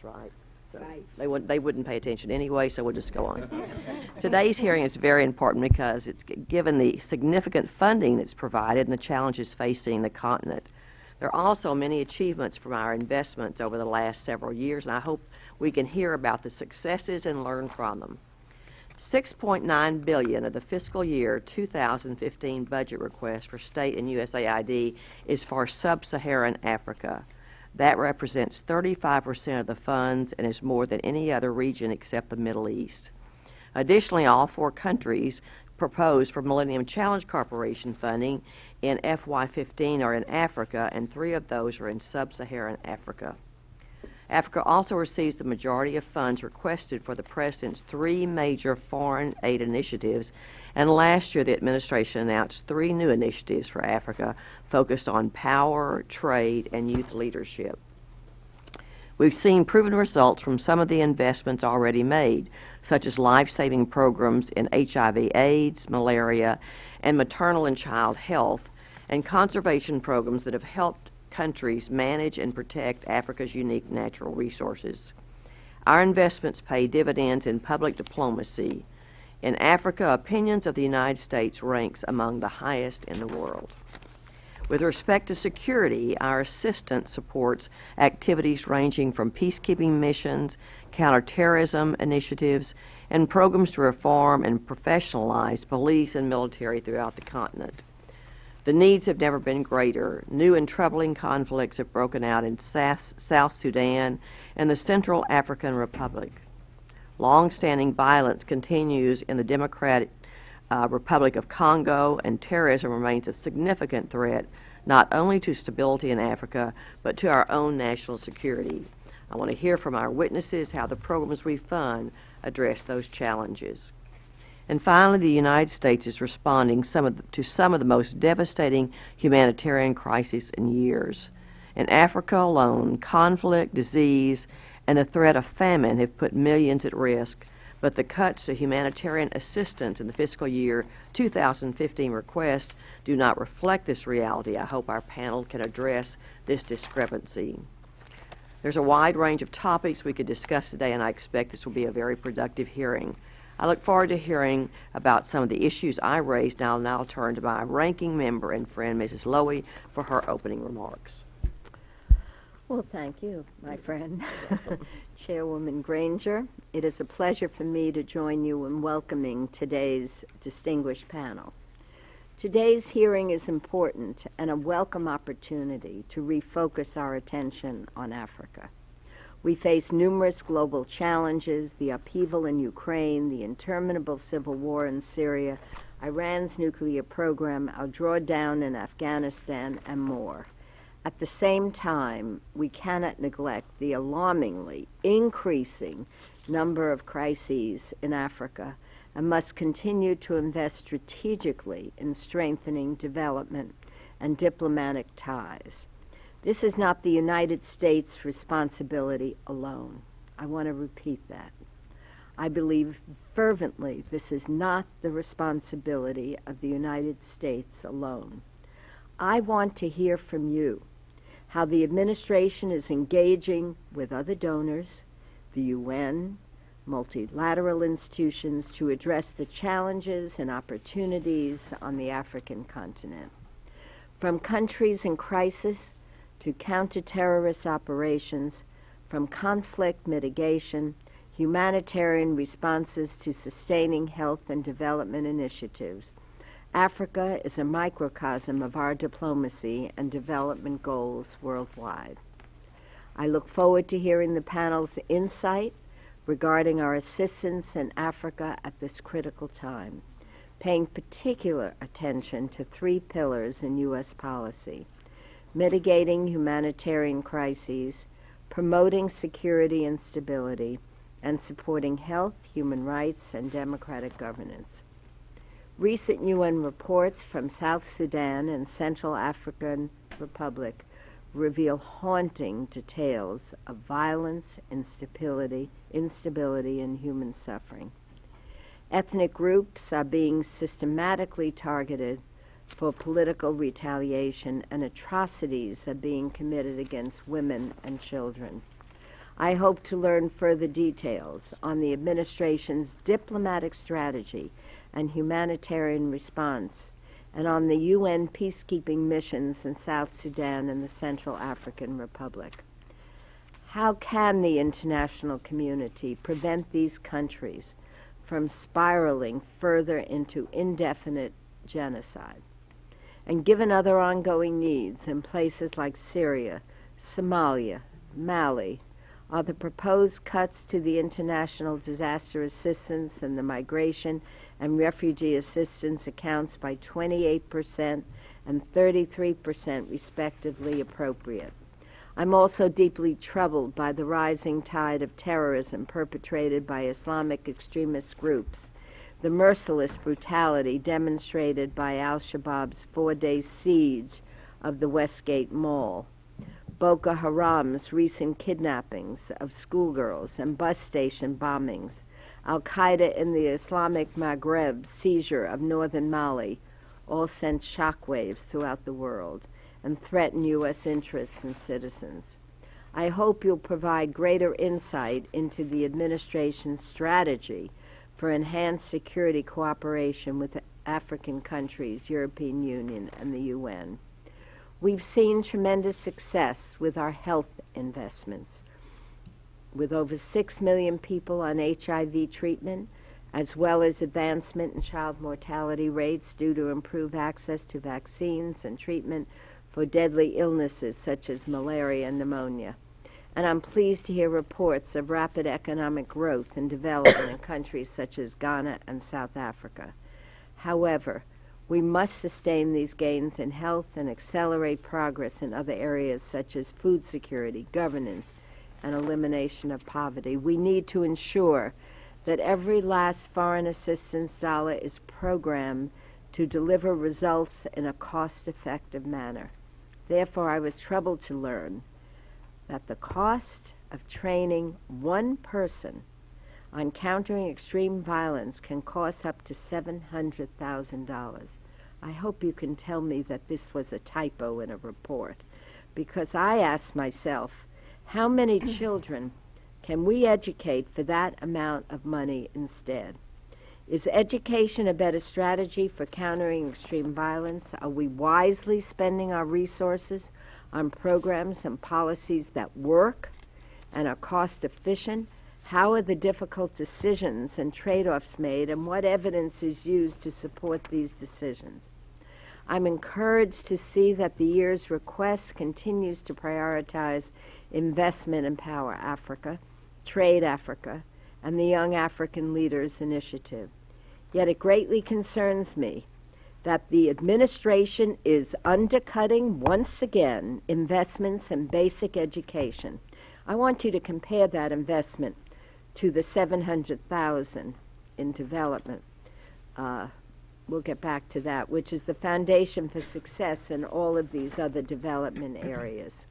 remarks, right? So Right. they wouldn't pay attention anyway, so we'll just go on. Today's hearing is very important because it's given the significant funding that's provided and the challenges facing the continent. There are also many achievements from our investments over the last several years, and I hope we can hear about the successes and learn from them. $6.9 billion of the fiscal year 2015 budget request for state and USAID is for sub-Saharan Africa. That represents 35% of the funds and is more than any other region except the Middle East. Additionally, all 4 countries proposed for Millennium Challenge Corporation funding in FY15 are in Africa, and 3 of those are in sub-Saharan Africa. Africa also receives the majority of funds requested for the President's 3 major foreign aid initiatives, and last year the administration announced 3 new initiatives for Africa focused on power, trade, and youth leadership. We've seen proven results from some of the investments already made, such as life-saving programs in HIV/AIDS, malaria, and maternal and child health, and conservation programs that have helped countries manage and protect Africa's unique natural resources. Our investments pay dividends in public diplomacy. In Africa, opinions of the United States ranks among the highest in the world. With respect to security, our assistance supports activities ranging from peacekeeping missions, counterterrorism initiatives, and programs to reform and professionalize police and military throughout the continent. The needs have never been greater. New and troubling conflicts have broken out in South Sudan and the Central African Republic. Long-standing violence continues in the Democratic Republic of Congo, and terrorism remains a significant threat not only to stability in Africa, but to our own national security. I want to hear from our witnesses how the programs we fund address those challenges. And finally, the United States is responding to some of the most devastating humanitarian crises in years. In Africa alone, conflict, disease, and the threat of famine have put millions at risk, but the cuts to humanitarian assistance in the fiscal year 2015 request do not reflect this reality. I hope our panel can address this discrepancy. There's a wide range of topics we could discuss today, and I expect this will be a very productive hearing. I look forward to hearing about some of the issues I raised. Now I'll now turn to my ranking member and friend, Mrs. Lowy, for her opening remarks. Well, thank you, my friend, Chairwoman Granger. It is a pleasure for me to join you in welcoming today's distinguished panel. Today's hearing is important and a welcome opportunity to refocus our attention on Africa. We face numerous global challenges: the upheaval in Ukraine, the interminable civil war in Syria, Iran's nuclear program, our drawdown in Afghanistan, and more. At the same time, we cannot neglect the alarmingly increasing number of crises in Africa and must continue to invest strategically in strengthening development and diplomatic ties. This is not the United States' responsibility alone. I want to repeat that. I believe fervently this is not the responsibility of the United States alone. I want to hear from you how the administration is engaging with other donors, the UN, multilateral institutions to address the challenges and opportunities on the African continent. From countries in crisis to counter-terrorist operations, from conflict mitigation, humanitarian responses to sustaining health and development initiatives, Africa is a microcosm of our diplomacy and development goals worldwide. I look forward to hearing the panel's insight regarding our assistance in Africa at this critical time, paying particular attention to 3 pillars in U.S. policy: mitigating humanitarian crises, promoting security and stability, and supporting health, human rights, and democratic governance. Recent UN reports from South Sudan and Central African Republic reveal haunting details of violence, instability, and human suffering. Ethnic groups are being systematically targeted for political retaliation, and atrocities are being committed against women and children. I hope to learn further details on the administration's diplomatic strategy and humanitarian response, and on the UN peacekeeping missions in South Sudan and the Central African Republic. How can the international community prevent these countries from spiraling further into indefinite genocide? And given other ongoing needs in places like Syria, Somalia, Mali, are the proposed cuts to the international disaster assistance and the migration and refugee assistance accounts by 28% and 33% respectively appropriate? I'm also deeply troubled by the rising tide of terrorism perpetrated by Islamic extremist groups, the merciless brutality demonstrated by al-Shabaab's 4-day siege of the Westgate Mall, Boko Haram's recent kidnappings of schoolgirls and bus station bombings, Al-Qaeda in the Islamic Maghreb's seizure of northern Mali, all sent shockwaves throughout the world and threaten U.S. interests and citizens. I hope you'll provide greater insight into the administration's strategy for enhanced security cooperation with African countries, European Union, and the UN. We've seen tremendous success with our health investments, with over 6 million people on HIV treatment, as well as advancement in child mortality rates due to improved access to vaccines and treatment for deadly illnesses such as malaria and pneumonia. And I'm pleased to hear reports of rapid economic growth and development in countries such as Ghana and South Africa. However, we must sustain these gains in health and accelerate progress in other areas such as food security, governance, and elimination of poverty. We need to ensure that every last foreign assistance dollar is programmed to deliver results in a cost-effective manner. Therefore, I was troubled to learn that the cost of training one person on countering extreme violence can cost up to $700,000. I hope you can tell me that this was a typo in a report, because I asked myself, how many children can we educate for that amount of money instead? Is education a better strategy for countering extreme violence? Are we wisely spending our resources on programs and policies that work and are cost efficient? How are the difficult decisions and trade-offs made, and what evidence is used to support these decisions? I'm encouraged to see that the year's request continues to prioritize investment in Power Africa, Trade Africa, and the Young African Leaders Initiative. Yet it greatly concerns me that the administration is undercutting once again investments in basic education. I want you to compare that investment to the $700,000 in development. We'll get back to that, which is the foundation for success in all of these other development areas.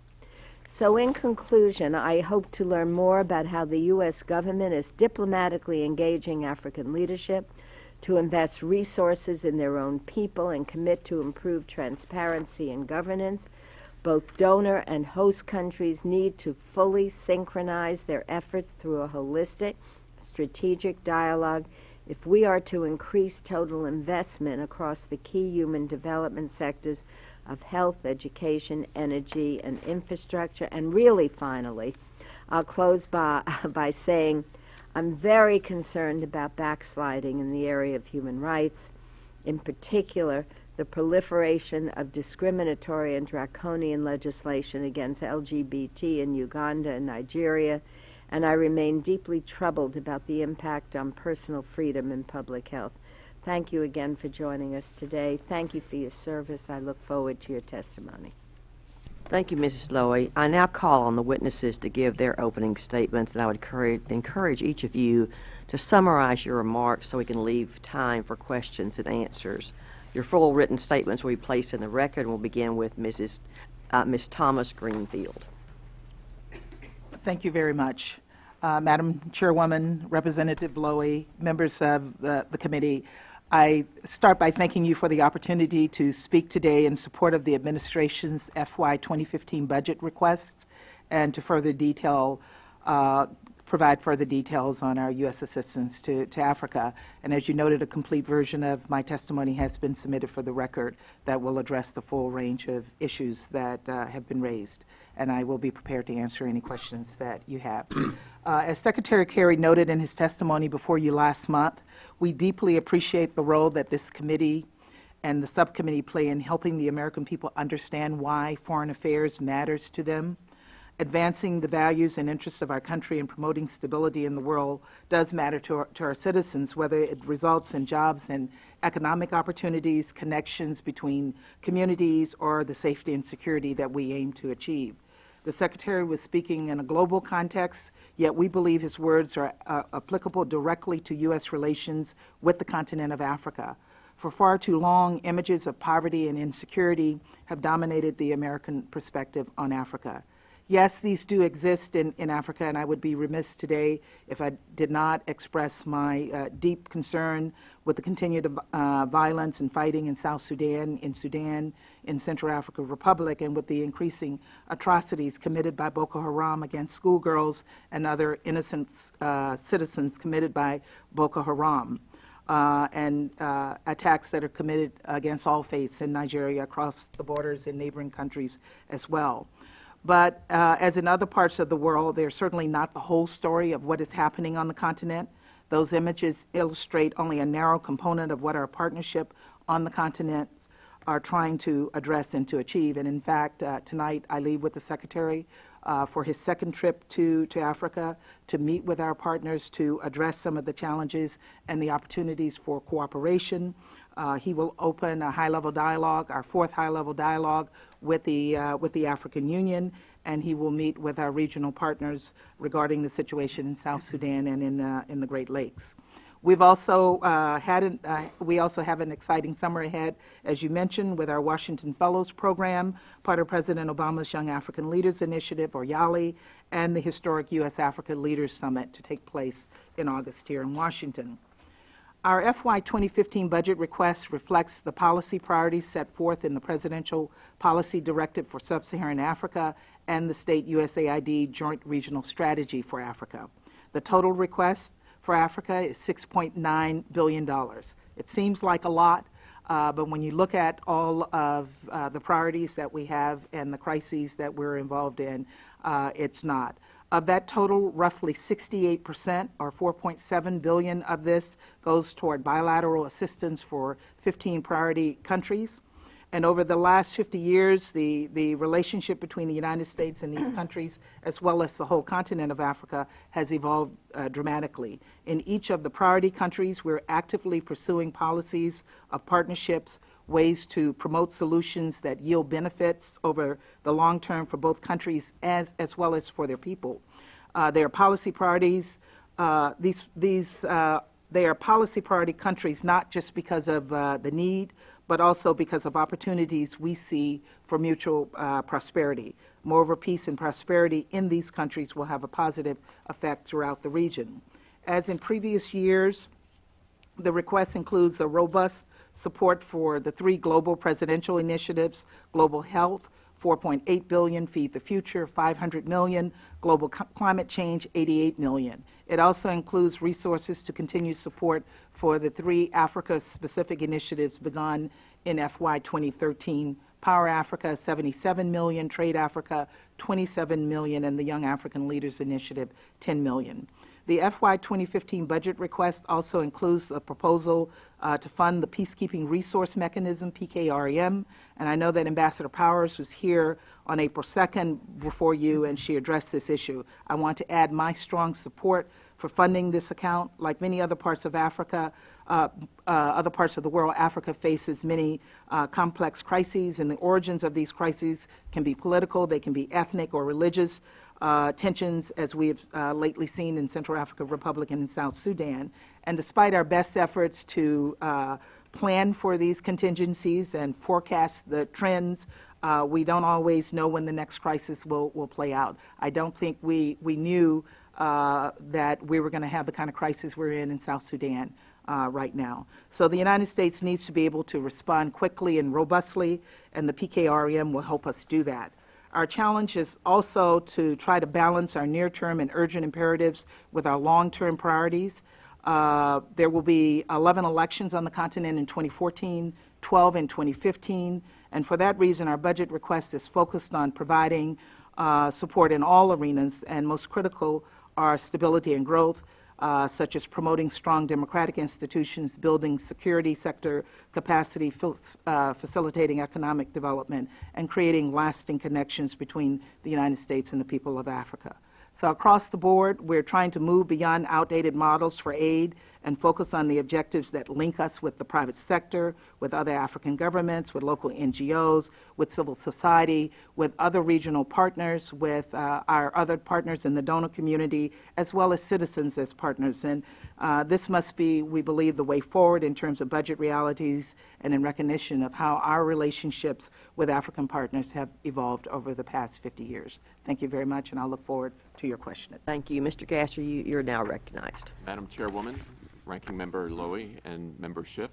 So in conclusion, I hope to learn more about how the U.S. government is diplomatically engaging African leadership to invest resources in their own people and commit to improve transparency and governance. Both donor and host countries need to fully synchronize their efforts through a holistic, strategic dialogue if we are to increase total investment across the key human development sectors of health, education, energy, and infrastructure. And really, finally, I'll close by saying I'm very concerned about backsliding in the area of human rights, in particular the proliferation of discriminatory and draconian legislation against LGBT in Uganda and Nigeria, and I remain deeply troubled about the impact on personal freedom and public health. Thank you again for joining us today. Thank you for your service. I look forward to your testimony. Thank you, Mrs. Lowy. I now call on the witnesses to give their opening statements, and I would encourage each of you to summarize your remarks so we can leave time for questions and answers. Your full written statements will be placed in the record, and we'll begin with Ms. Thomas-Greenfield. Thank you very much. Madam Chairwoman, Representative Lowy, members of the committee, I start by thanking you for the opportunity to speak today in support of the administration's FY 2015 budget request and to further detail provide further details on our U.S. assistance to Africa. And as you noted, a complete version of my testimony has been submitted for the record that will address the full range of issues that have been raised. And I will be prepared to answer any questions that you have. As Secretary Kerry noted in his testimony before you last month, we deeply appreciate the role that this committee and the subcommittee play in helping the American people understand why foreign affairs matters to them. Advancing the values and interests of our country and promoting stability in the world does matter to our citizens, whether it results in jobs and economic opportunities, connections between communities, or the safety and security that we aim to achieve. The Secretary was speaking in a global context, yet we believe his words are applicable directly to U.S. relations with the continent of Africa. For far too long, images of poverty and insecurity have dominated the American perspective on Africa. Yes, these do exist in Africa, and I would be remiss today if I did not express my deep concern with the continued violence and fighting in South Sudan, in Central African Republic, and with the increasing atrocities committed by Boko Haram against schoolgirls and other innocent citizens committed by Boko Haram, and attacks that are committed against all faiths in Nigeria, across the borders in neighboring countries as well. But as in other parts of the world, they're certainly not the whole story of what is happening on the continent. Those images illustrate only a narrow component of what our partnership on the continent are trying to address and to achieve. And in fact, tonight I leave with the Secretary for his second trip to Africa to meet with our partners to address some of the challenges and the opportunities for cooperation. He will open a high-level dialogue, our fourth high-level dialogue with the African Union, and he will meet with our regional partners regarding the situation in South Sudan and in the Great Lakes. We've also we also have an exciting summer ahead, as you mentioned, with our Washington Fellows Program, part of President Obama's Young African Leaders Initiative, or YALI, and the historic U.S.-Africa Leaders Summit to take place in August here in Washington. Our FY 2015 budget request reflects the policy priorities set forth in the Presidential Policy Directive for Sub-Saharan Africa and the State USAID Joint Regional Strategy for Africa. The total request for Africa is $6.9 billion. It seems like a lot, but when you look at all of the priorities that we have and the crises that we're involved in, it's not. Of that total, roughly 68%, or $4.7 billion of this, goes toward bilateral assistance for 15 priority countries. And over the last 50 years, the relationship between the United States and these countries, as well as the whole continent of Africa, has evolved dramatically. In each of the priority countries, we're actively pursuing policies of partnerships, ways to promote solutions that yield benefits over the long term for both countries as well as for their people. They are policy priorities. They are policy priority countries not just because of the need, but also because of opportunities we see for mutual prosperity. Moreover, peace and prosperity in these countries will have a positive effect throughout the region. As in previous years, the request includes a robust support for the 3 global presidential initiatives: global health, $4.8 billion, Feed the Future, $500 million, global climate change, $88 million. It also includes resources to continue support for the 3 Africa-specific initiatives begun in FY 2013: Power Africa, $77 million, Trade Africa, $27 million, and the Young African Leaders Initiative, $10 million. The FY 2015 budget request also includes a proposal to fund the Peacekeeping Resource Mechanism, PKRM, and I know that Ambassador Powers was here on April 2nd before you, and she addressed this issue. I want to add my strong support for funding this account. Like many other parts of Africa, other parts of the world, Africa faces many complex crises, and the origins of these crises can be political, they can be ethnic or religious. Tensions, as we have lately seen in Central African Republic and in South Sudan. And despite our best efforts to plan for these contingencies and forecast the trends, we don't always know when the next crisis will play out. I don't think we knew that we were going to have the kind of crisis we're in South Sudan right now. So the United States needs to be able to respond quickly and robustly, and the PKRM will help us do that. Our challenge is also to try to balance our near-term and urgent imperatives with our long-term priorities. There will be 11 elections on the continent in 2014, 12 in 2015, and for that reason, our budget request is focused on providing support in all arenas, and most critical are stability and growth, such as promoting strong democratic institutions, building security sector capacity, facilitating economic development, and creating lasting connections between the United States and the people of Africa. So across the board, we're trying to move beyond outdated models for aid and focus on the objectives that link us with the private sector, with other African governments, with local NGOs, with civil society, with other regional partners, with our other partners in the donor community, as well as citizens as partners. And this must be, we believe, the way forward in terms of budget realities and in recognition of how our relationships with African partners have evolved over the past 50 years. Thank you very much, and I'll look forward to your question. Thank you. Mr. Gasser, you're now recognized. Madam Chairwoman, Ranking Member Lowy, and Member Schiff,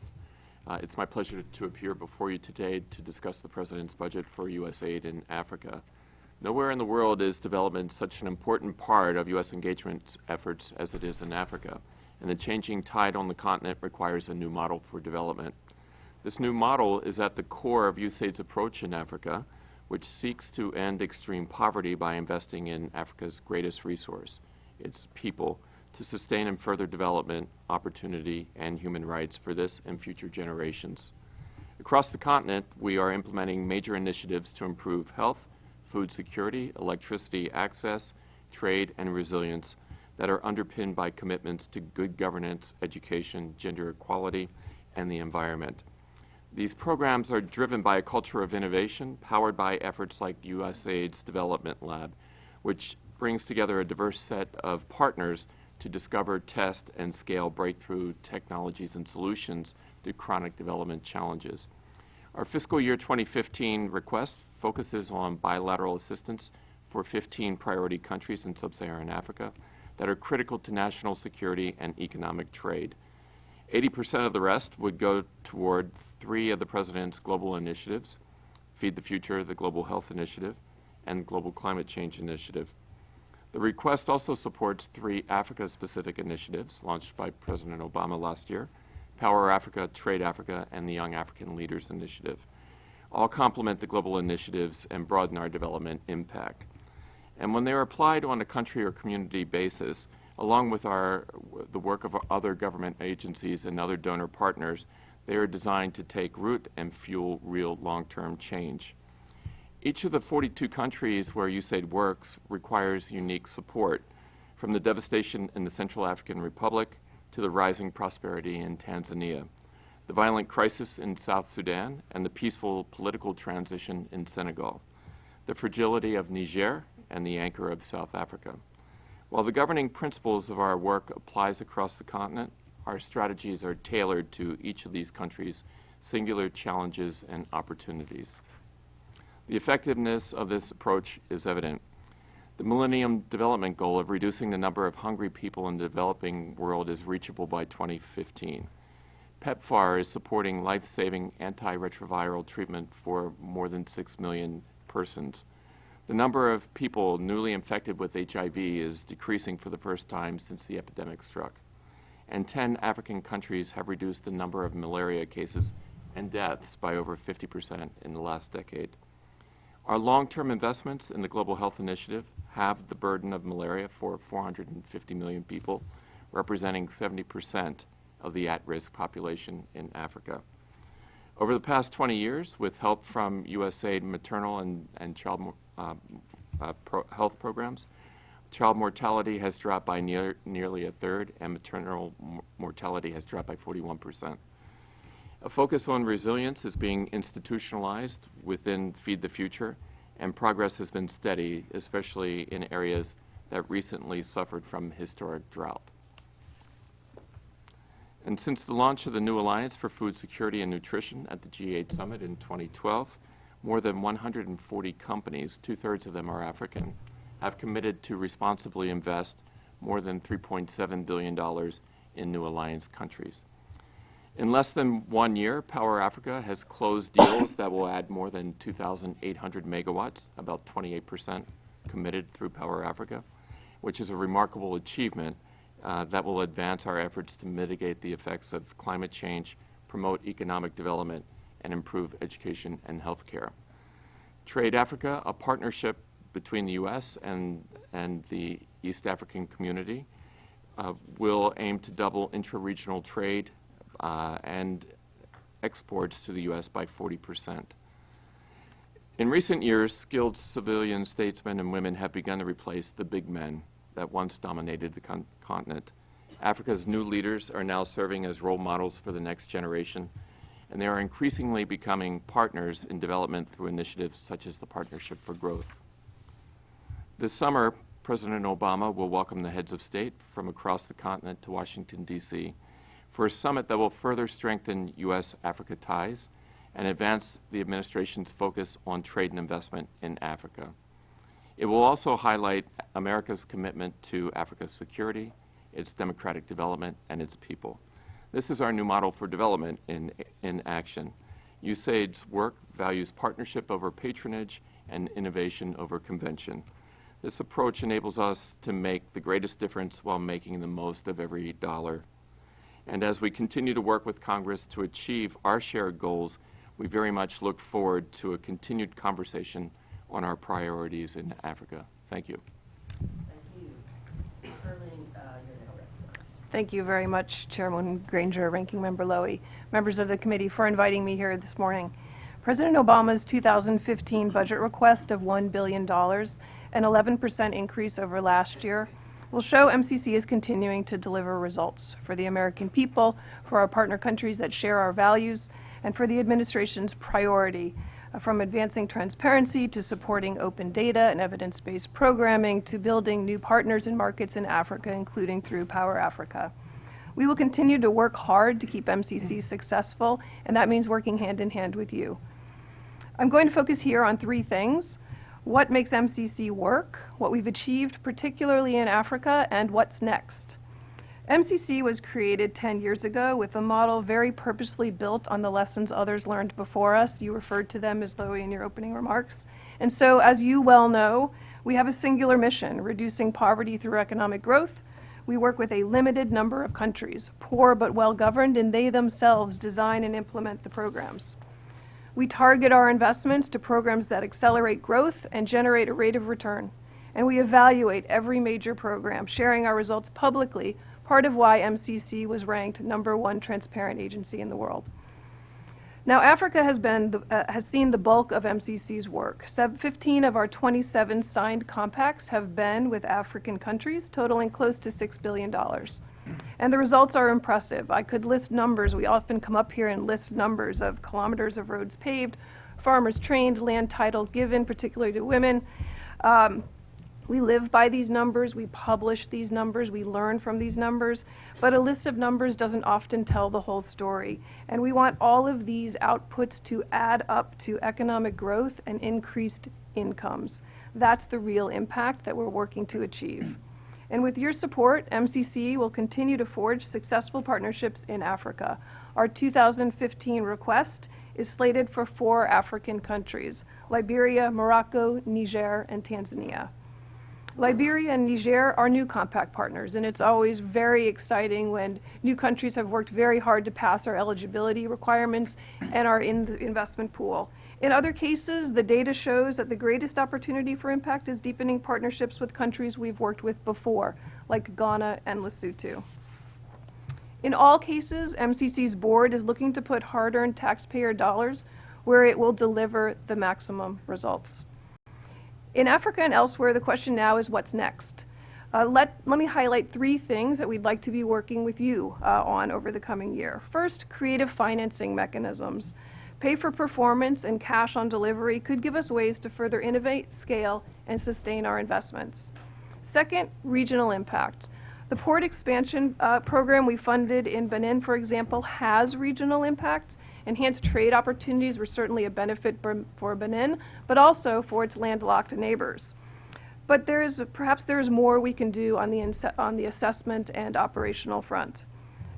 it's my pleasure to appear before you today to discuss the President's budget for U.S. aid in Africa. Nowhere in the world is development such an important part of U.S. engagement efforts as it is in Africa, and the changing tide on the continent requires a new model for development. This new model is at the core of USAID's approach in Africa, which seeks to end extreme poverty by investing in Africa's greatest resource, its people, to sustain and further development, opportunity, and human rights for this and future generations. Across the continent, we are implementing major initiatives to improve health, food security, electricity access, trade, and resilience that are underpinned by commitments to good governance, education, gender equality, and the environment. These programs are driven by a culture of innovation, powered by efforts like USAID's Development Lab, which brings together a diverse set of partners to discover, test, and scale breakthrough technologies and solutions to chronic development challenges. Our fiscal year 2015 request focuses on bilateral assistance for 15 priority countries in sub-Saharan Africa that are critical to national security and economic trade. 80% of the rest would go toward 3 of the President's global initiatives: Feed the Future, the Global Health Initiative, and Global Climate Change Initiative. The request also supports 3 Africa-specific initiatives launched by President Obama last year: Power Africa, Trade Africa, and the Young African Leaders Initiative. All complement the global initiatives and broaden our development impact. And when they are applied on a country or community basis, along with the work of other government agencies and other donor partners, they are designed to take root and fuel real long-term change. Each of the 42 countries where USAID works requires unique support, from the devastation in the Central African Republic to the rising prosperity in Tanzania, the violent crisis in South Sudan, and the peaceful political transition in Senegal, the fragility of Niger, and the anchor of South Africa. While the governing principles of our work applies across the continent, our strategies are tailored to each of these countries' singular challenges and opportunities. The effectiveness of this approach is evident. The Millennium Development Goal of reducing the number of hungry people in the developing world is reachable by 2015. PEPFAR is supporting life-saving antiretroviral treatment for more than 6 million persons. The number of people newly infected with HIV is decreasing for the first time since the epidemic struck. And 10 African countries have reduced the number of malaria cases and deaths by over 50% in the last decade. Our long-term investments in the Global Health Initiative halve the burden of malaria for 450 million people, representing 70% of the at-risk population in Africa. Over the past 20 years, with help from USAID maternal and child health programs, child mortality has dropped by nearly a third, and maternal mortality has dropped by 41%. A focus on resilience is being institutionalized within Feed the Future, and progress has been steady, especially in areas that recently suffered from historic drought. And since the launch of the new Alliance for Food Security and Nutrition at the G8 Summit in 2012, more than 140 companies, 2/3 of them are African, have committed to responsibly invest more than $3.7 billion in new Alliance countries. In less than 1 year, Power Africa has closed deals that will add more than 2,800 megawatts, about 28% committed through Power Africa, which is a remarkable achievement that will advance our efforts to mitigate the effects of climate change, promote economic development, and improve education and healthcare. Trade Africa, a partnership between the U.S. and the East African community, will aim to double intra-regional trade and exports to the U.S. by 40%. In recent years, skilled civilian statesmen and women have begun to replace the big men that once dominated the continent. Africa's new leaders are now serving as role models for the next generation, and they are increasingly becoming partners in development through initiatives such as the Partnership for Growth. This summer, President Obama will welcome the heads of state from across the continent to Washington, D.C. for a summit that will further strengthen U.S.-Africa ties and advance the administration's focus on trade and investment in Africa. It will also highlight America's commitment to Africa's security, its democratic development, and its people. This is our new model for development in action. USAID's work values partnership over patronage and innovation over convention. This approach enables us to make the greatest difference while making the most of every dollar. And as we continue to work with Congress to achieve our shared goals, we very much look forward to a continued conversation on our priorities in Africa. Thank you. Thank you very much, Chairwoman Granger, Ranking Member Lowy, members of the committee, for inviting me here this morning. President Obama's 2015 budget request of $1 billion, an 11% increase over last year, will show MCC is continuing to deliver results for the American people, for our partner countries that share our values, and for the administration's priority, from advancing transparency to supporting open data and evidence-based programming to building new partners and markets in Africa, including through Power Africa. We will continue to work hard to keep MCC successful, and that means working hand in hand with you. I'm going to focus here on three things: what makes MCC work, what we've achieved particularly in Africa, and what's next. MCC was created 10 years ago with a model very purposefully built on the lessons others learned before us. You referred to them, Ms. Lowy, in your opening remarks. And so, as you well know, we have a singular mission: reducing poverty through economic growth. We work with a limited number of countries, poor but well-governed, and they themselves design and implement the programs. We target our investments to programs that accelerate growth and generate a rate of return. And we evaluate every major program, sharing our results publicly, part of why MCC was ranked #1 transparent agency in the world. Now, Africa has seen the bulk of MCC's work. 15 of our 27 signed compacts have been with African countries, totaling close to $6 billion. And the results are impressive. I could list numbers. We often come up here and list numbers of kilometers of roads paved, farmers trained, land titles given, particularly to women. We live by these numbers, we publish these numbers, we learn from these numbers, but a list of numbers doesn't often tell the whole story. And we want all of these outputs to add up to economic growth and increased incomes. That's the real impact that we're working to achieve. And with your support, MCC will continue to forge successful partnerships in Africa. Our 2015 request is slated for 4 African countries: Liberia, Morocco, Niger, and Tanzania. Liberia and Niger are new compact partners, and it's always very exciting when new countries have worked very hard to pass our eligibility requirements and are in the investment pool. In other cases, the data shows that the greatest opportunity for impact is deepening partnerships with countries we've worked with before, like Ghana and Lesotho. In all cases, MCC's board is looking to put hard-earned taxpayer dollars where it will deliver the maximum results. In Africa and elsewhere, the question now is what's next? Let me highlight 3 things that we'd like to be working with you on over the coming year. First, creative financing mechanisms. Pay for performance and cash on delivery could give us ways to further innovate, scale, and sustain our investments. Second, regional impact. The port expansion program we funded in Benin, for example, has regional impact. Enhanced trade opportunities were certainly a benefit for Benin, but also for its landlocked neighbors. But perhaps there is more we can do on the assessment and operational front.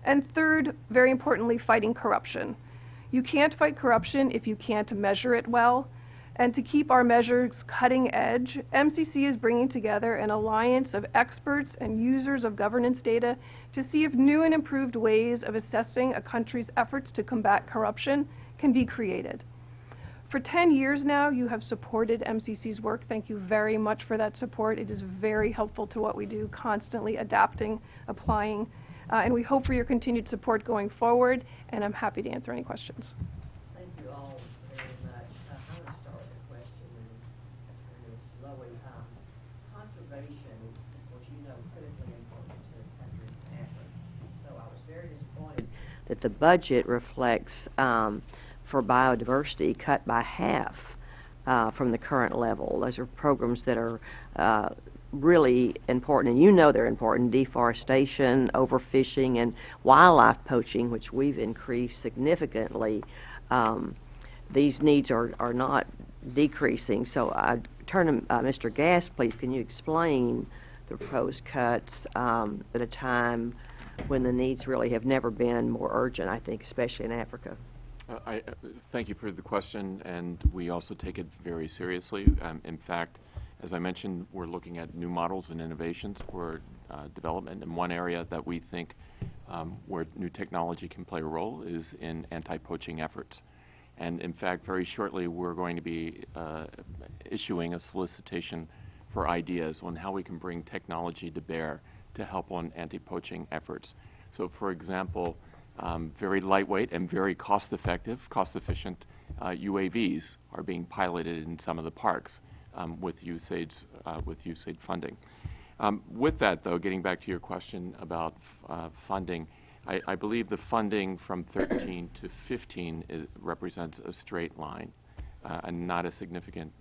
And third, very importantly, fighting corruption. You can't fight corruption if you can't measure it well. And to keep our measures cutting edge, MCC is bringing together an alliance of experts and users of governance data to see if new and improved ways of assessing a country's efforts to combat corruption can be created. For 10 years now, you have supported MCC's work. Thank you very much for that support. It is very helpful to what we do, constantly adapting, applying, and we hope for your continued support going forward, and I'm happy to answer any questions. Thank you all very much. I'm going to start with a question, and Ms. Lowy. Conservation is, of course, you know, critically important to countries and efforts. So I was very disappointed that the budget reflects for biodiversity cut by half from the current level. Those are programs that are really important, and you know they're important: deforestation, overfishing, and wildlife poaching, which we've increased significantly. These needs are not decreasing. So I turn to Mr. Gast, please. Can you explain the proposed cuts at a time when the needs really have never been more urgent, I think, especially in Africa? Thank you for the question, and we also take it very seriously. In fact, as I mentioned, we're looking at new models and innovations for development, and one area that we think where new technology can play a role is in anti-poaching efforts. And in fact, very shortly, we're going to be issuing a solicitation for ideas on how we can bring technology to bear to help on anti-poaching efforts. So, for example, very lightweight and very cost-efficient UAVs are being piloted in some of the parks with USAID funding. With that, though, getting back to your question about funding, I believe the funding from 13 to 15 represents a straight line and not a significant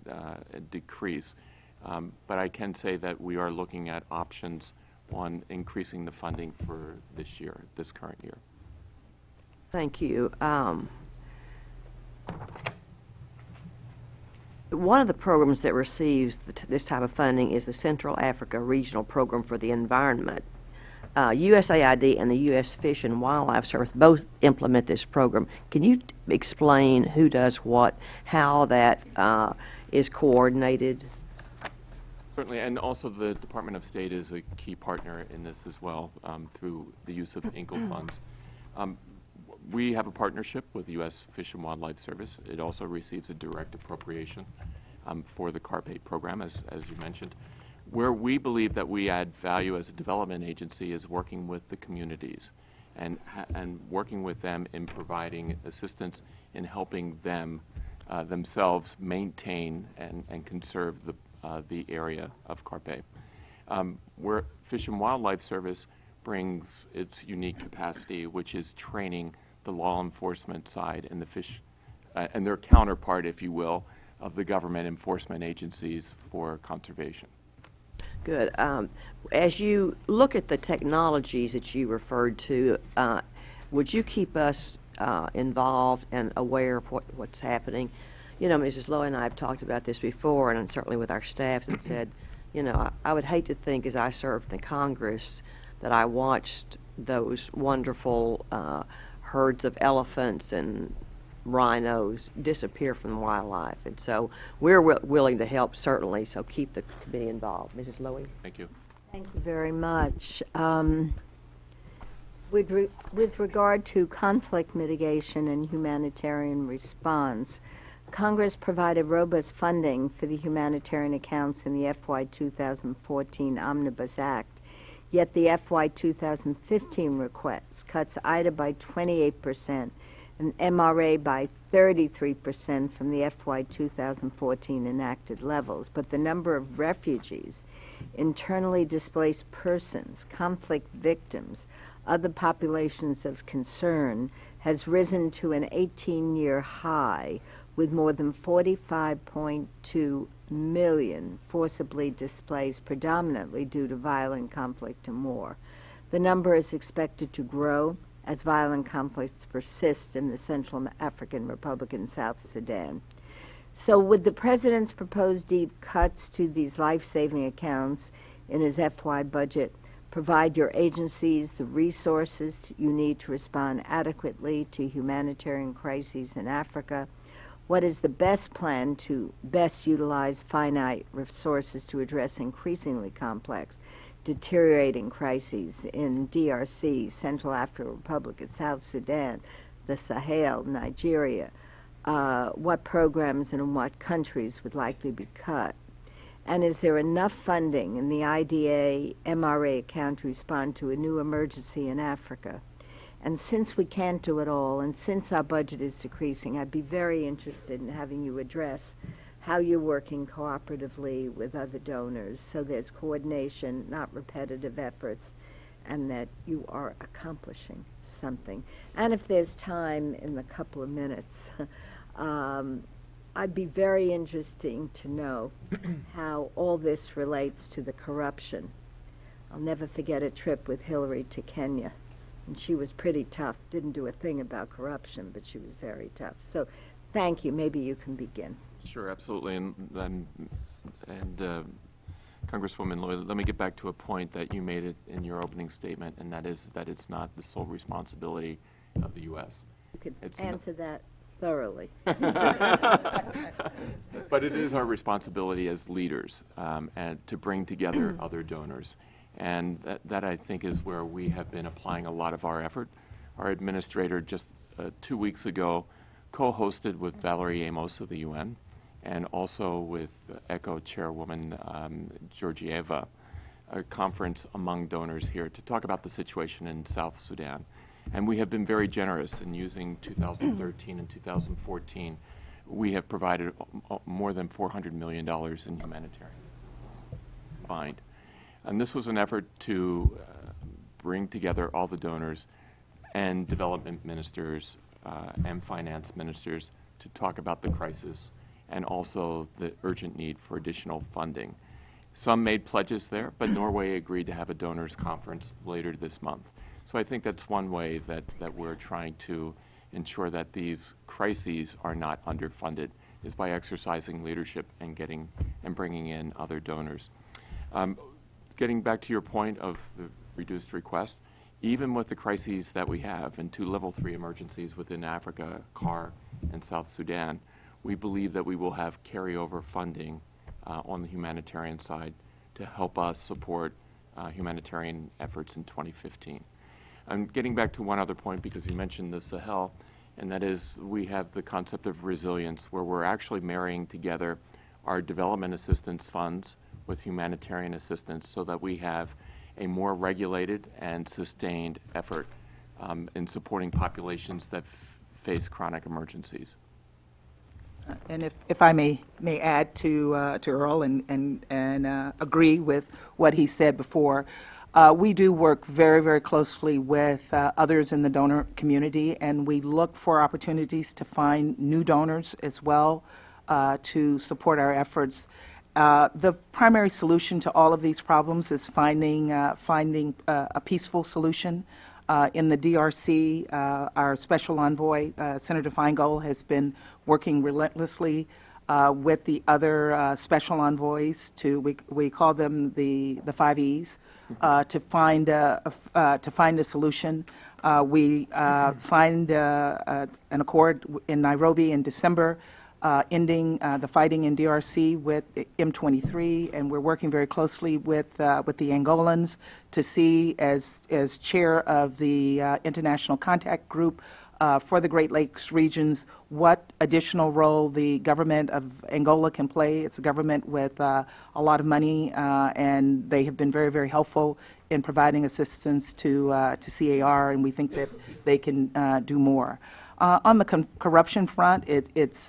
decrease. But I can say that we are looking at options on increasing the funding for this year, this current year. Thank you. One of the programs that receives this type of funding is the Central Africa Regional Program for the Environment. USAID and the U.S. Fish and Wildlife Service both implement this program. Can you explain who does what, how that is coordinated? Certainly, and also the Department of State is a key partner in this as well through the use of INCO funds. We have a partnership with the U.S. Fish and Wildlife Service. It also receives a direct appropriation for the CARPATE program, as you mentioned. Where we believe that we add value as a development agency is working with the communities and working with them in providing assistance in helping them themselves maintain and conserve the area of CARPATE. Where Fish and Wildlife Service brings its unique capacity, which is training the law enforcement side and the fish and their counterpart, if you will, of the government enforcement agencies for conservation. Good. As you look at the technologies that you referred to, would you keep us involved and aware of what's happening? You know, Mrs. Lowe and I have talked about this before, and certainly with our staff, and said, you know, I would hate to think as I served in Congress that I watched those wonderful herds of elephants and rhinos disappear from wildlife. And so we're willing to help, certainly, so keep the committee involved. Mrs. Lowy? Thank you. Thank you very much. With regard to conflict mitigation and humanitarian response, Congress provided robust funding for the humanitarian accounts in the FY 2014 Omnibus Act, yet the FY 2015 request cuts IDA by 28% and MRA by 33% from the FY 2014 enacted levels, but the number of refugees, internally displaced persons, conflict victims, other populations of concern has risen to an 18-year high, with more than 45.2 million forcibly displaced, predominantly due to violent conflict and war. The number is expected to grow as violent conflicts persist in the Central African Republic and South Sudan. So would the President's proposed deep cuts to these life-saving accounts in his FY budget provide your agencies the resources you need to respond adequately to humanitarian crises in Africa? What is the best plan to best utilize finite resources to address increasingly complex, deteriorating crises in DRC, Central African Republic, and South Sudan, the Sahel, Nigeria? What programs and in what countries would likely be cut? And is there enough funding in the IDA MRA account to respond to a new emergency in Africa? And since we can't do it all, and since our budget is decreasing, I'd be very interested in having you address how you're working cooperatively with other donors so there's coordination, not repetitive efforts, and that you are accomplishing something. And if there's time in the couple of minutes, I'd be very interesting to know how all this relates to the corruption. I'll never forget a trip with Hillary to Kenya, and she was pretty tough. Didn't do a thing about corruption, but she was very tough. So thank you. Maybe you can begin. Sure, absolutely. And Congresswoman Lloyd, let me get back to a point that you made it in your opening statement, and that is that it's not the sole responsibility of the U.S. You could answer that thoroughly. But it is our responsibility as leaders and to bring together other donors. And that I think is where we have been applying a lot of our effort. Our administrator just 2 weeks ago co-hosted with Valerie Amos of the UN and also with ECHO Chairwoman Georgieva a conference among donors here to talk about the situation in South Sudan. And we have been very generous in using 2013 and 2014. We have provided more than $400 million in humanitarian assistance combined. And this was an effort to bring together all the donors and development ministers and finance ministers to talk about the crisis and also the urgent need for additional funding. Some made pledges there, but Norway agreed to have a donors conference later this month. So I think that's one way that we're trying to ensure that these crises are not underfunded, is by exercising leadership and bringing in other donors. Getting back to your point of the reduced request, even with the crises that we have and 2 level 3 emergencies within Africa, CAR, and South Sudan, we believe that we will have carryover funding on the humanitarian side to help us support humanitarian efforts in 2015. I'm getting back to one other point because you mentioned the Sahel, and that is we have the concept of resilience where we're actually marrying together our development assistance funds with humanitarian assistance so that we have a more regulated and sustained effort in supporting populations that face chronic emergencies. And if I may add to Earl and agree with what he said before, we do work very, very closely with others in the donor community, and we look for opportunities to find new donors as well to support our efforts. The primary solution to all of these problems is finding a peaceful solution. In the DRC, our special envoy, Senator Feingold, has been working relentlessly with the other special envoys we call them the 5 E's, to find a solution. We signed an accord in Nairobi in December ending the fighting in DRC with M23, and we're working very closely with the Angolans to see, as chair of the International Contact Group for the Great Lakes regions, what additional role the government of Angola can play. It's a government with a lot of money, and they have been very, very helpful in providing assistance to CAR, and we think that they can do more. On the corruption front,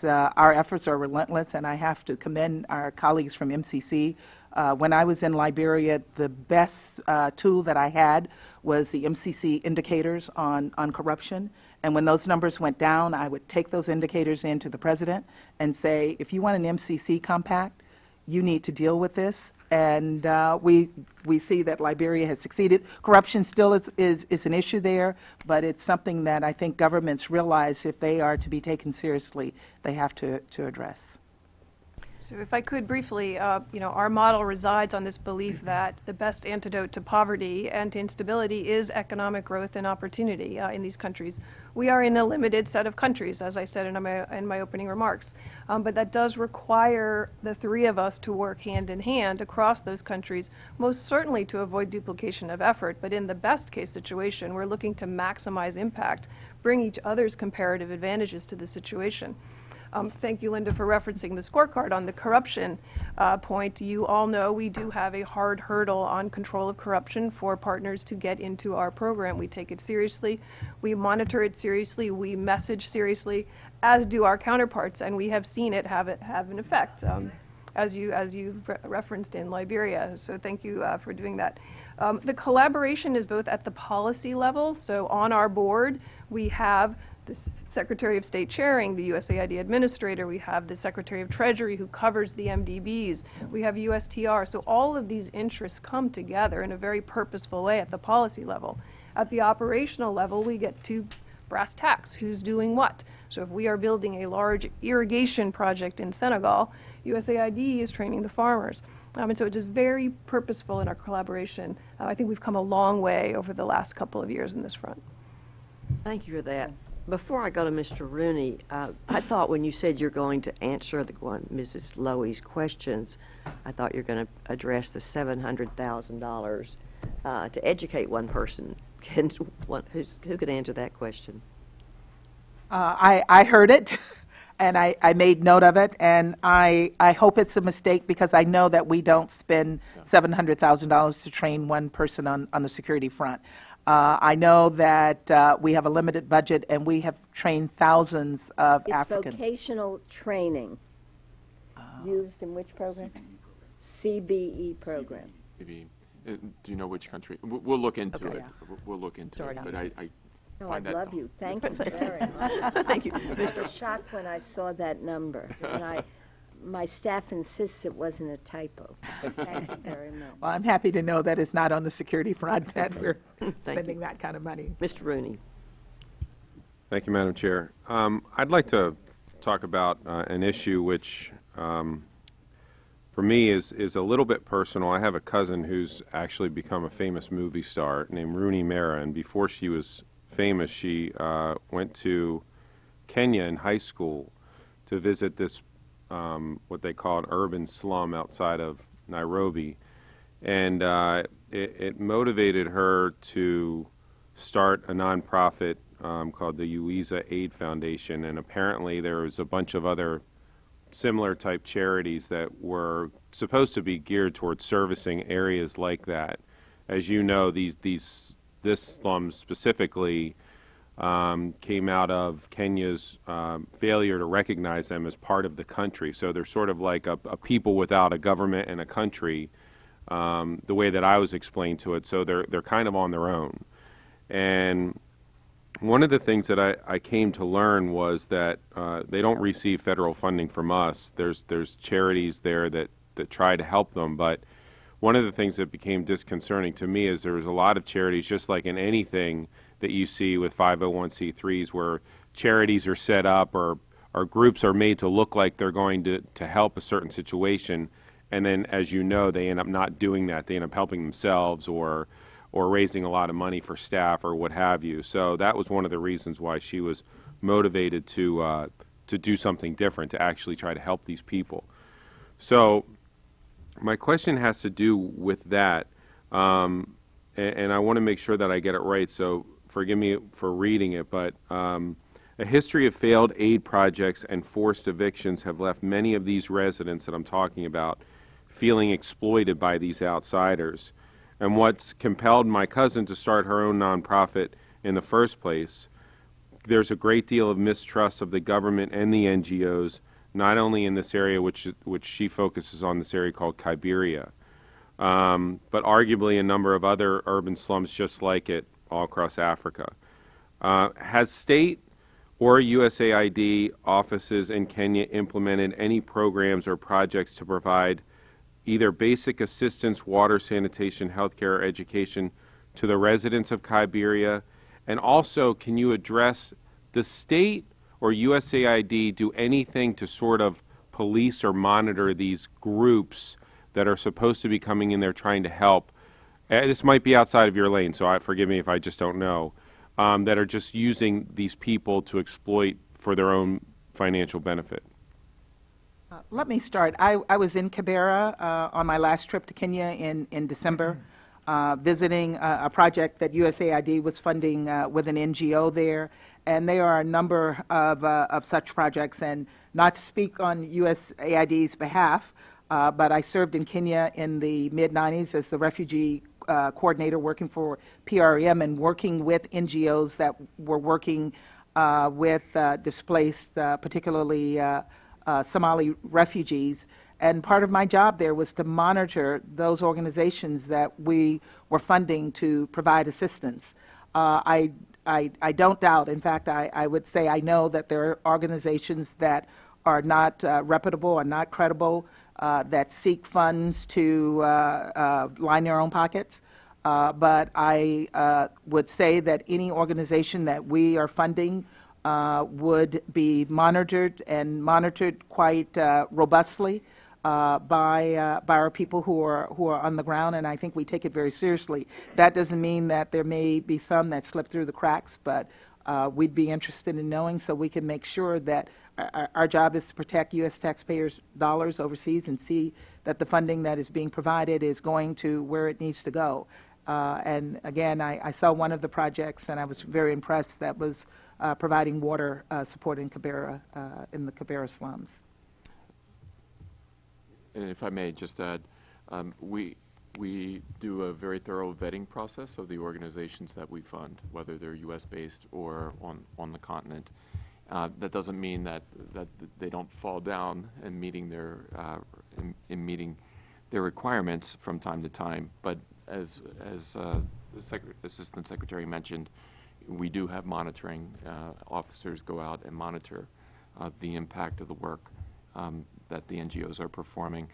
our efforts are relentless, and I have to commend our colleagues from MCC. When I was in Liberia, the best tool that I had was the MCC indicators on corruption. And when those numbers went down, I would take those indicators in to the president and say, if you want an MCC compact, you need to deal with this. And we see that Liberia has succeeded. Corruption still is an issue there, but it's something that I think governments realize if they are to be taken seriously, they have to address. So if I could briefly, our model resides on this belief that the best antidote to poverty and to instability is economic growth and opportunity in these countries. We are in a limited set of countries, as I said in my opening remarks, but that does require the three of us to work hand in hand across those countries, most certainly to avoid duplication of effort, but in the best case situation, we're looking to maximize impact, bring each other's comparative advantages to the situation. Thank you, Linda, for referencing the scorecard on the corruption point. You all know we do have a hard hurdle on control of corruption for partners to get into our program. We take it seriously, we monitor it seriously, we message seriously, as do our counterparts, and we have seen it have an effect, as you referenced in Liberia. So thank you for doing that. The collaboration is both at the policy level, so on our board we have the Secretary of State chairing, the USAID administrator, we have the Secretary of Treasury who covers the MDBs, we have USTR. So all of these interests come together in a very purposeful way at the policy level. At the operational level, we get to brass tacks, who's doing what. So if we are building a large irrigation project in Senegal, USAID is training the farmers. And so it is very purposeful in our collaboration. I think we've come a long way over the last couple of years in this front. Thank you for that. Before I go to Mr. Rooney, I thought when you said you're going to answer Mrs. Lowy's questions, I thought you're going to address the $700,000 to educate one person. Who could answer that question? I heard it, and I made note of it, and I hope it's a mistake because I know that we don't spend $700,000 to train one person on the security front. I know that we have a limited budget, and we have trained thousands of African. It's vocational training. Used in which program? CBE program. Maybe, do you know which country? We'll look into Okay. it. We'll look into Sorry, it. But I No, find I that love you. Thank you very much. Thank you. I was shocked when I saw that number, and my staff insists it wasn't a typo. Thank you very much. Well, I'm happy to know that it's not on the security front that we're Thank spending you. that kind of money. Mr. Rooney. Thank you, Madam Chair. I'd like to talk about an issue which, for me, is a little bit personal. I have a cousin who's actually become a famous movie star named Rooney Mara, and before she was famous, she went to Kenya in high school to visit this what they call an urban slum outside of Nairobi, and it motivated her to start a nonprofit called the Uiza Aid Foundation, and apparently there was a bunch of other similar type charities that were supposed to be geared towards servicing areas like that. As you know, this slum specifically came out of Kenya's failure to recognize them as part of the country. So they're sort of like a people without a government and a country, the way that I was explained to it. So they're kind of on their own. And one of the things that I came to learn was that they don't receive federal funding from us. There's charities there that try to help them, but one of the things that became disconcerting to me is there's a lot of charities, just like in anything that you see with 501c3s, where charities are set up or groups are made to look like they're going to help a certain situation, and then, as you know, they end up not doing that. They end up helping themselves or raising a lot of money for staff or what have you. So that was one of the reasons why she was motivated to do something different, to actually try to help these people. So my question has to do with that, and I want to make sure that I get it right, so forgive me for reading it, but a history of failed aid projects and forced evictions have left many of these residents that I'm talking about feeling exploited by these outsiders. And what's compelled my cousin to start her own nonprofit in the first place, there's a great deal of mistrust of the government and the NGOs, not only in this area which she focuses on, this area called Kaibiria, but arguably a number of other urban slums just like it all across Africa. Has state or USAID offices in Kenya implemented any programs or projects to provide either basic assistance, water, sanitation, healthcare, or education to the residents of Kaibiria? And also, can you address the state or USAID do anything to sort of police or monitor these groups that are supposed to be coming in there trying to help. This might be outside of your lane, so forgive me if I just don't know, that are just using these people to exploit for their own financial benefit? Let me start. I was in Kibera on my last trip to Kenya in December, visiting a project that USAID was funding with an NGO there, and there are a number of such projects. And not to speak on USAID's behalf, but I served in Kenya in the mid-'90s as the refugee coordinator working for PREM and working with NGOs that were working with displaced, particularly Somali refugees. And part of my job there was to monitor those organizations that we were funding to provide assistance. I don't doubt, in fact, I would say I know that there are organizations that are not reputable or not credible, that seek funds to line their own pockets. But I would say that any organization that we are funding would be monitored and monitored quite robustly by our people who are on the ground, and I think we take it very seriously. That doesn't mean that there may be some that slip through the cracks, but we'd be interested in knowing so we can make sure that our job is to protect U.S. taxpayers' dollars overseas and see that the funding that is being provided is going to where it needs to go. And again, I saw one of the projects, and I was very impressed, that was providing water support in Kibera, in the Kibera slums. And if I may just add, we do a very thorough vetting process of the organizations that we fund, whether they're U.S.-based or on the continent. That doesn't mean that they don't fall down in meeting their meeting their requirements from time to time. But as the Assistant Secretary mentioned, we do have monitoring. Officers go out and monitor the impact of the work that the NGOs are performing.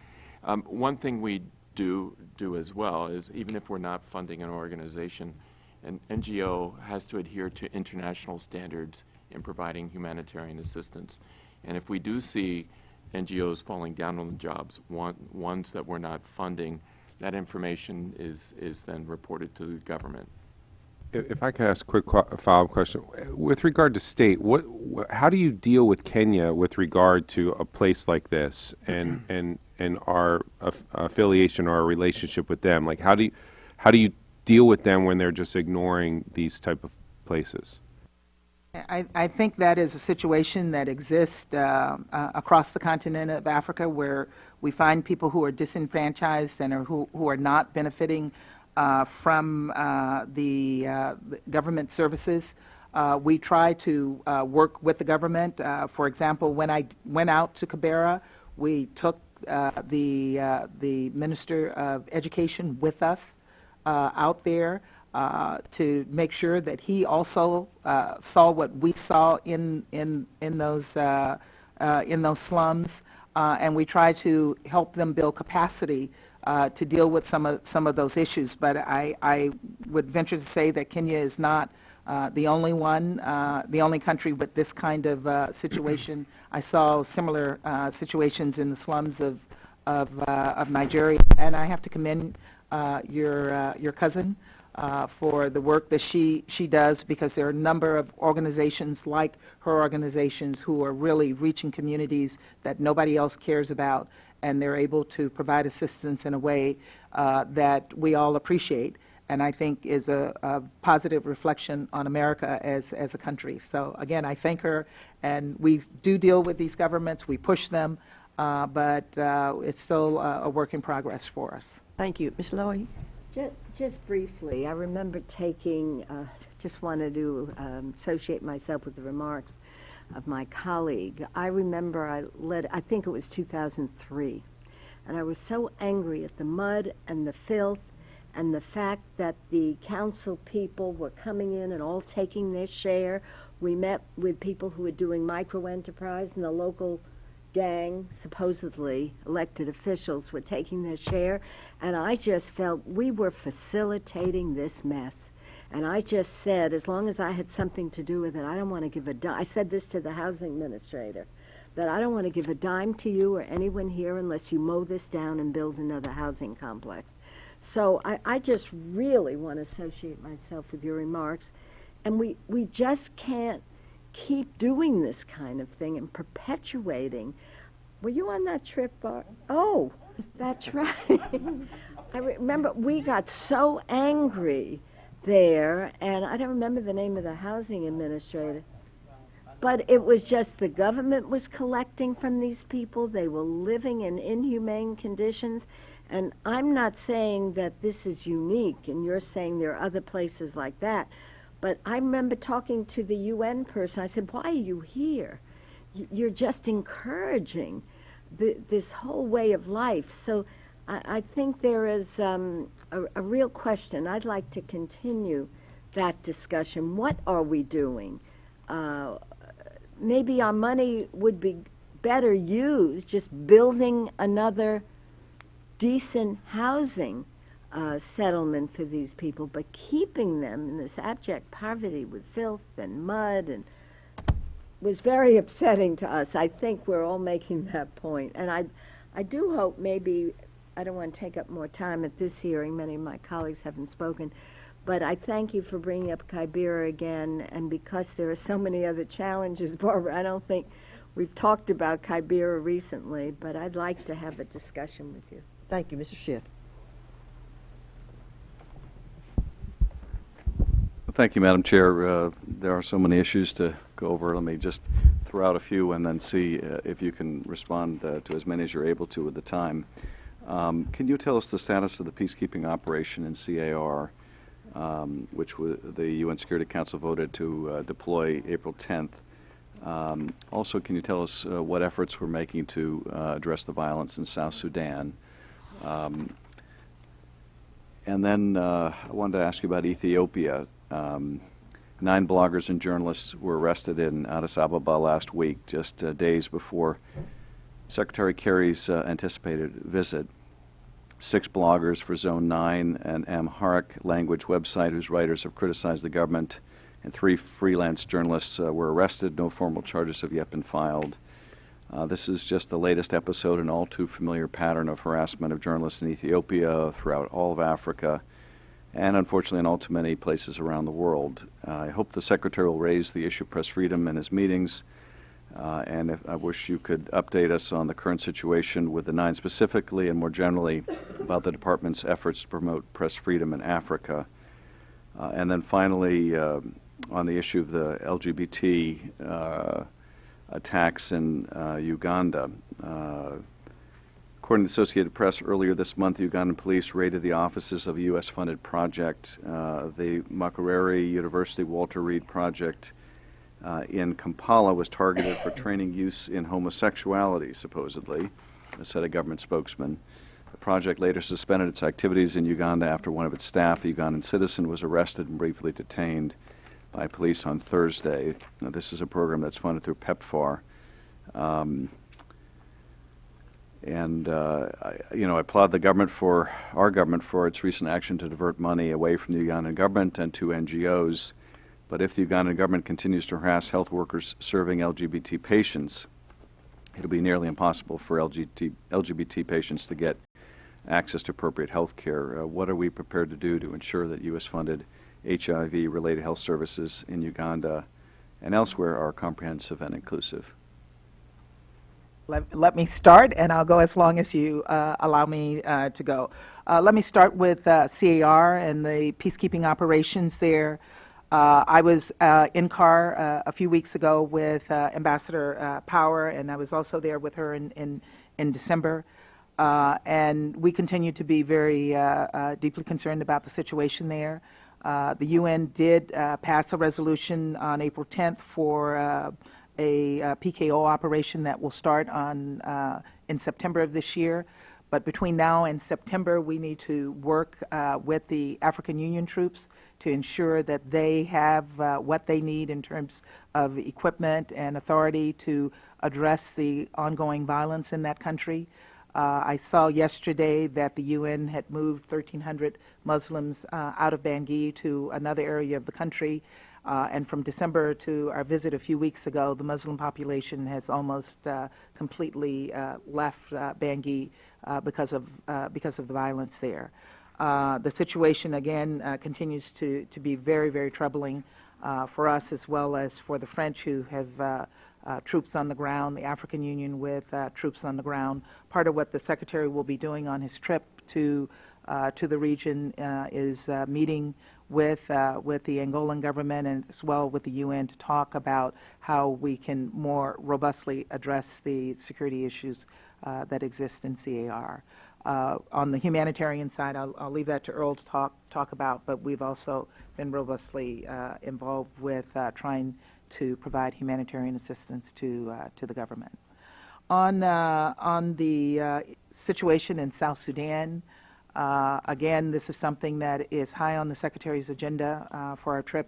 One thing we do as well is, even if we're not funding an organization, an NGO has to adhere to international standards in providing humanitarian assistance. And if we do see NGOs falling down on the jobs, ones that we're not funding, that information is then reported to the government. If I could ask a quick follow-up question. With regard to state, how do you deal with Kenya with regard to a place like this and our affiliation or our relationship with them? Like, how do you deal with them when they're just ignoring these type of places? I think that is a situation that exists across the continent of Africa, where we find people who are disenfranchised and who are not benefiting from the government services. We try to work with the government. For example, when I went out to Kibera, we took the Minister of Education with us out there to make sure that he also saw what we saw in those slums, and we try to help them build capacity to deal with some of those issues. But I would venture to say that Kenya is not the only one, the only country with this kind of situation. I saw similar situations in the slums of Nigeria, and I have to commend your cousin for the work that she does, because there are a number of organizations like her organizations who are really reaching communities that nobody else cares about, and they're able to provide assistance in a way that we all appreciate, and I think is a positive reflection on America as a country. So again, I thank her, and we do deal with these governments, we push them, but it's still a work in progress for us. Thank you. Ms. Lowy? Just briefly, I remember taking, just wanted to associate myself with the remarks of my colleague. I remember I think it was 2003, and I was so angry at the mud and the filth and the fact that the council people were coming in and all taking their share. We met with people who were doing micro-enterprise, and the local gang, supposedly elected officials, were taking their share, and I just felt we were facilitating this mess. And I just said, as long as I had something to do with it, I don't want to give a dime. I said this to the housing administrator. that I don't want to give a dime to you or anyone here unless you mow this down and build another housing complex. So I just really want to associate myself with your remarks. And we just can't keep doing this kind of thing and perpetuating. Were you on that trip, Bart? Oh, that's right. I remember we got so angry there, and I don't remember the name of the housing administrator. But it was just the government was collecting from these people. They were living in inhumane conditions. And I'm not saying that this is unique, and you're saying there are other places like that. But I remember talking to the UN person. I said, why are you here? You're just encouraging this whole way of life. So I think there is a real question. I'd like to continue that discussion. What are we doing? Maybe our money would be better used just building another decent housing settlement for these people, but keeping them in this abject poverty with filth and mud and was very upsetting to us. I think we're all making that point. And I do hope maybe, I don't want to take up more time at this hearing, many of my colleagues haven't spoken, but I thank you for bringing up Kibera again, and because there are so many other challenges, Barbara, I don't think we've talked about Kibera recently, but I'd like to have a discussion with you. Thank you, Mr. Schiff. Thank you, Madam Chair. There are so many issues to go over. Let me just throw out a few and then see if you can respond to as many as you're able to at the time. Can you tell us the status of the peacekeeping operation in CAR, which the UN Security Council voted to deploy April 10th? Also, can you tell us what efforts we're making to address the violence in South Sudan? And then I wanted to ask you about Ethiopia. 9 bloggers and journalists were arrested in Addis Ababa last week, just days before Secretary Kerry's anticipated visit. 6 bloggers for Zone 9, an Amharic language website whose writers have criticized the government, and 3 freelance journalists were arrested. No formal charges have yet been filed. This is just the latest episode, an all too familiar pattern of harassment of journalists in Ethiopia, throughout all of Africa, and unfortunately in all too many places around the world. I hope the Secretary will raise the issue of press freedom in his meetings, and I wish you could update us on the current situation with the 9 specifically, and more generally about the Department's efforts to promote press freedom in Africa. And then finally, on the issue of the LGBT attacks in Uganda. According to the Associated Press, earlier this month, Ugandan police raided the offices of a U.S.-funded project, the Makerere University Walter Reed Project in Kampala was targeted for training youths in homosexuality, supposedly, said a government spokesman. The project later suspended its activities in Uganda after one of its staff, a Ugandan citizen, was arrested and briefly detained by police on Thursday. Now, this is a program that's funded through PEPFAR. I applaud the government our government for its recent action to divert money away from the Ugandan government and to NGOs. But if the Ugandan government continues to harass health workers serving LGBT patients, it'll be nearly impossible for LGBT patients to get access to appropriate health care. What are we prepared to do to ensure that U.S.-funded HIV-related health services in Uganda and elsewhere are comprehensive and inclusive? Let me start, and I'll go as long as you allow me to go. Let me start with CAR and the peacekeeping operations there. I was in CAR a few weeks ago with Ambassador Power, and I was also there with her in December. And we continue to be very deeply concerned about the situation there. The UN did pass a resolution on April 10th for a PKO operation that will start in September of this year. But between now and September, we need to work with the African Union troops to ensure that they have what they need in terms of equipment and authority to address the ongoing violence in that country. I saw yesterday that the UN had moved 1,300 Muslims out of Bangui to another area of the country. And from December to our visit a few weeks ago, the Muslim population has almost completely left Bangui because of the violence there. The situation, again, continues to be very, very troubling for us as well as for the French, who have troops on the ground, the African Union with troops on the ground. Part of what the Secretary will be doing on his trip to the region is meeting with the Angolan government and as well with the UN to talk about how we can more robustly address the security issues that exist in CAR. On the humanitarian side, I'll leave that to Earl to talk about, but we've also been robustly involved with trying to provide humanitarian assistance to the government. On the situation in South Sudan, again, this is something that is high on the Secretary's agenda for our trip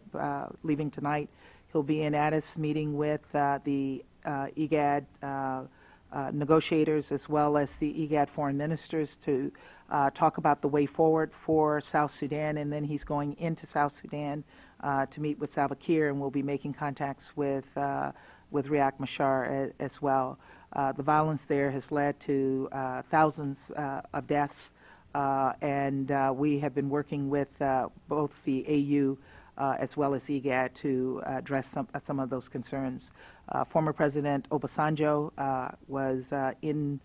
leaving tonight. He'll be in Addis meeting with the IGAD negotiators as well as the IGAD foreign ministers to talk about the way forward for South Sudan, and then he's going into South Sudan to meet with Salva Kiir, and we'll be making contacts with Riek Machar as well. The violence there has led to thousands of deaths, and we have been working with both the AU as well as IGAD to address some of those concerns. Former President Obasanjo was in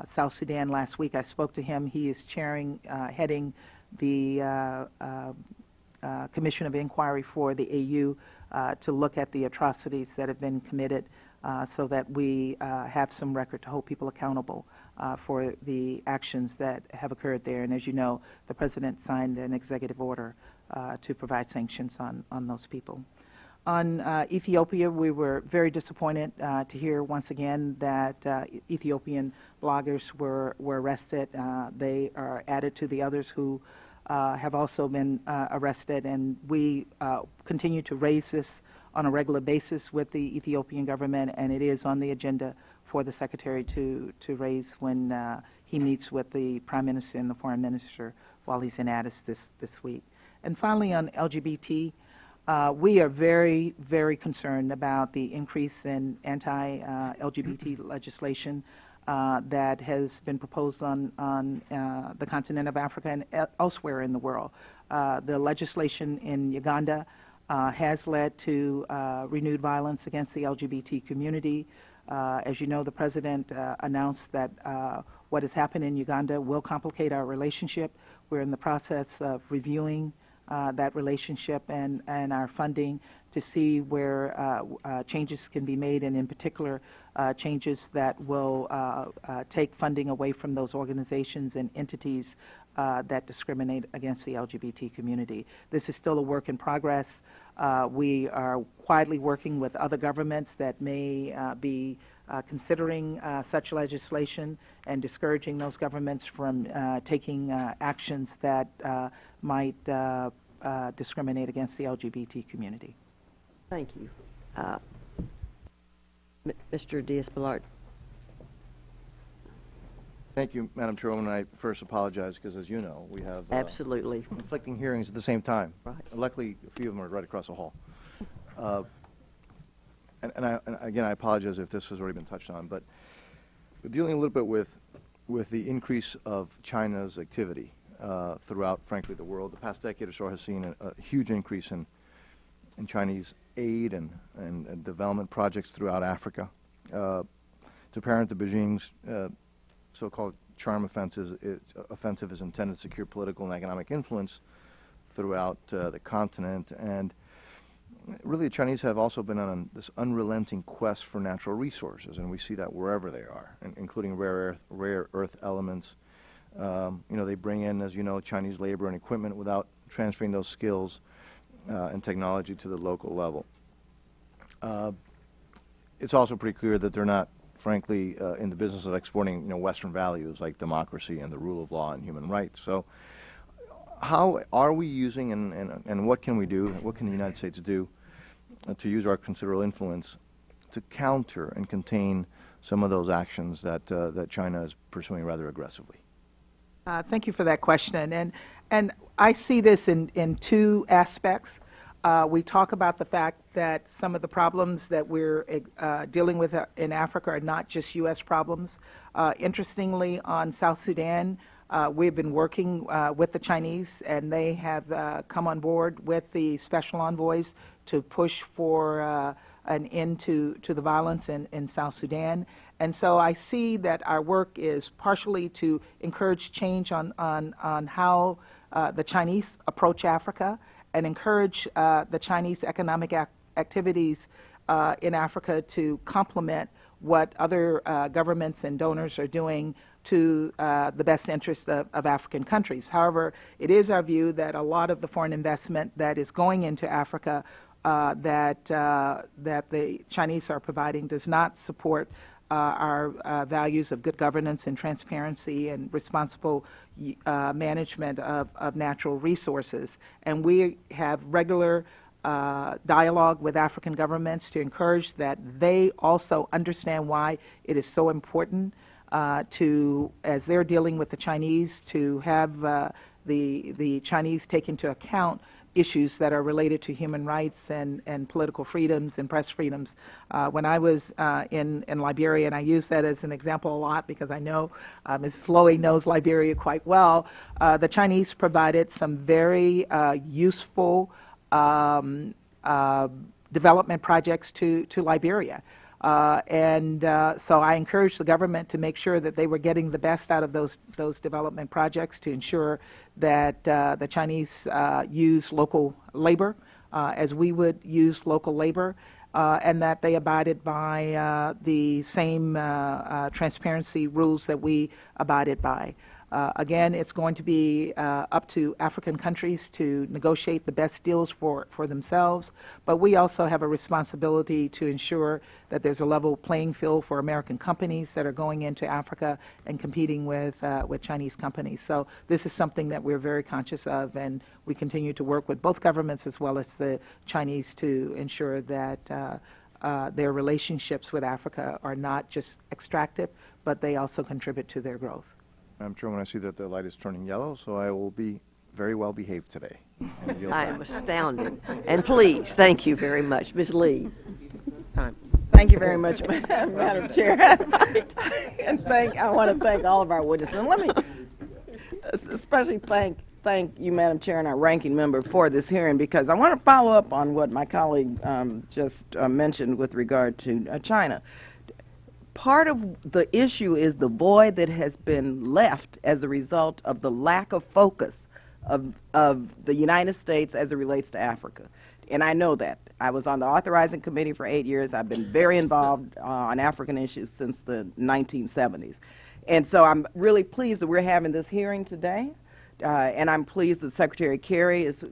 South Sudan last week. I spoke to him. He is heading the Commission of Inquiry for the AU to look at the atrocities that have been committed so that we have some record to hold people accountable for the actions that have occurred there. And as you know, the President signed an executive order to provide sanctions on those people. On Ethiopia, we were very disappointed to hear once again that Ethiopian bloggers were arrested. They are added to the others who have also been arrested, and we continue to raise this on a regular basis with the Ethiopian government, and it is on the agenda for the Secretary to raise when he meets with the Prime Minister and the Foreign Minister while he's in Addis this week. And finally, on LGBT, we are very, very concerned about the increase in anti-LGBT legislation that has been proposed on the continent of Africa and elsewhere in the world. The legislation in Uganda has led to renewed violence against the LGBT community. As you know, the President announced that what has happened in Uganda will complicate our relationship. We're in the process of reviewing that relationship and our funding to see where changes can be made, and in particular changes that will take funding away from those organizations and entities that discriminate against the LGBT community. This is still a work in progress. We are quietly working with other governments that may be considering such legislation and discouraging those governments from taking actions that might discriminate against the LGBT community. Thank you. Mr. Diaz-Balart. Thank you, Madam Chairwoman. I first apologize because, as you know, we have Absolutely. conflicting hearings at the same time. Right. Luckily, a few of them are right across the hall. And again, I apologize if this has already been touched on, but we're dealing a little bit with the increase of China's activity throughout, frankly, the world. The past decade or so has seen a huge increase in Chinese aid and development projects throughout Africa. It's apparent that Beijing's so-called charm offensive is intended to secure political and economic influence throughout the continent. And really, the Chinese have also been on this unrelenting quest for natural resources, and we see that wherever they are, including rare earth elements. They bring in, as you know, Chinese labor and equipment without transferring those skills and technology to the local level. It's also pretty clear that they're not, frankly, in the business of exporting, Western values like democracy and the rule of law and human rights. So, how are we using and what can we do? What can the United States do to use our considerable influence to counter and contain some of those actions that China is pursuing rather aggressively? Thank you for that question. And I see this in two aspects. We talk about the fact that some of the problems that we're dealing with in Africa are not just U.S. problems. Interestingly, on South Sudan, we've been working with the Chinese, and they have come on board with the special envoys to push for an end to the violence in South Sudan. And so I see that our work is partially to encourage change on how the Chinese approach Africa and encourage the Chinese economic activities in Africa to complement what other governments and donors are doing to the best interests of African countries. However, it is our view that a lot of the foreign investment that is going into Africa that the Chinese are providing does not support our values of good governance and transparency and responsible management of natural resources. And we have regular dialogue with African governments to encourage that they also understand why it is so important to, as they're dealing with the Chinese, to have the Chinese take into account issues that are related to human rights and political freedoms and press freedoms. When I was in Liberia, and I use that as an example a lot because I know Mrs. Lowy knows Liberia quite well, the Chinese provided some very useful development projects to Liberia. So I encouraged the government to make sure that they were getting the best out of those development projects to ensure that the Chinese use local labor as we would use local labor, and that they abided by the same transparency rules that we abided by. Again, it's going to be up to African countries to negotiate the best deals for themselves, but we also have a responsibility to ensure that there's a level playing field for American companies that are going into Africa and competing with Chinese companies. So this is something that we're very conscious of, and we continue to work with both governments as well as the Chinese to ensure that their relationships with Africa are not just extractive, but they also contribute to their growth. Madam Chairman, I see that the light is turning yellow, so I will be very well behaved today. I am astounded. And please, thank you very much. Ms. Lee. Time. Thank you very much, Madam Chair. And I want to thank all of our witnesses. And let me especially thank you, Madam Chair, and our ranking member for this hearing, because I want to follow up on what my colleague just mentioned with regard to China. Part of the issue is the void that has been left as a result of the lack of focus of the United States as it relates to Africa. And I know that. I was on the authorizing committee for 8 years. I've been very involved on African issues since the 1970s. And so I'm really pleased that we're having this hearing today. And I'm pleased that Secretary Kerry is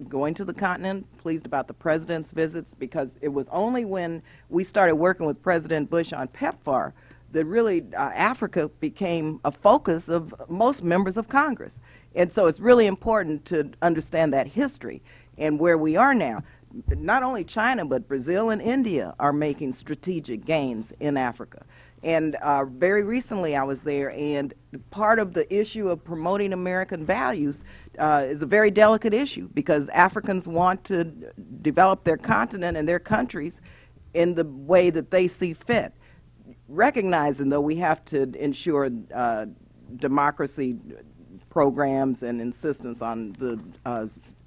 going to the continent, pleased about the President's visits, because it was only when we started working with President Bush on PEPFAR that really Africa became a focus of most members of Congress. And so it's really important to understand that history and where we are now. Not only China, but Brazil and India are making strategic gains in Africa. And very recently I was there, and part of the issue of promoting American values is a very delicate issue, because Africans want to develop their continent and their countries in the way that they see fit, recognizing, though, we have to ensure democracy programs and insistence on the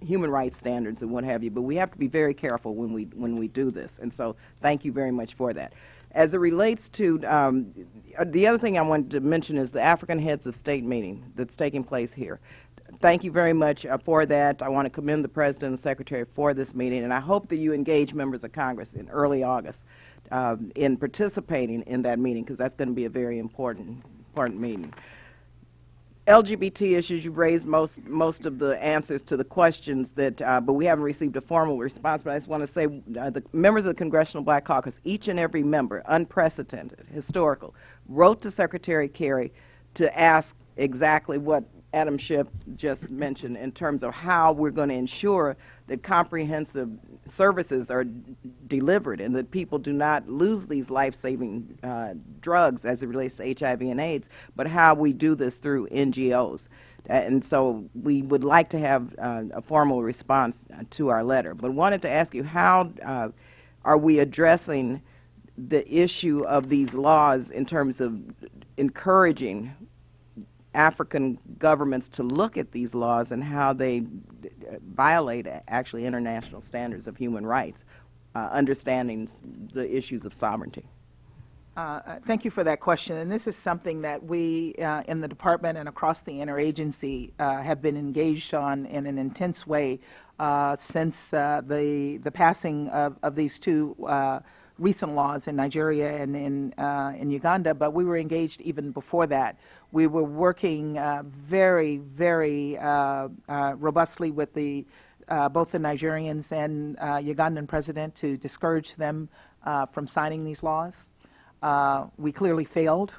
human rights standards and what have you, but we have to be very careful when we do this. And so thank you very much for that. As it relates to, the other thing I wanted to mention is the African Heads of State meeting that's taking place here. Thank you very much for that. I want to commend the President and Secretary for this meeting, and I hope that you engage members of Congress in early August in participating in that meeting, because that's going to be a very important meeting. LGBT issues, you've raised most of the answers to the questions that, but we haven't received a formal response. But I just want to say the members of the Congressional Black Caucus, each and every member, unprecedented, historical, wrote to Secretary Kerry to ask exactly what Adam Schiff just mentioned in terms of how we're going to ensure that comprehensive services are delivered and that people do not lose these life-saving drugs as it relates to HIV and AIDS, but how we do this through NGOs. And so we would like to have a formal response to our letter. But wanted to ask you, how are we addressing the issue of these laws in terms of encouraging African governments to look at these laws and how they violate actually international standards of human rights, understanding the issues of sovereignty? Thank you for that question. And this is something that we in the department and across the interagency have been engaged on in an intense way since the passing of these two recent laws in Nigeria and in Uganda, but we were engaged even before that. We were working very, very robustly with both the Nigerians and Ugandan president to discourage them from signing these laws. We clearly failed,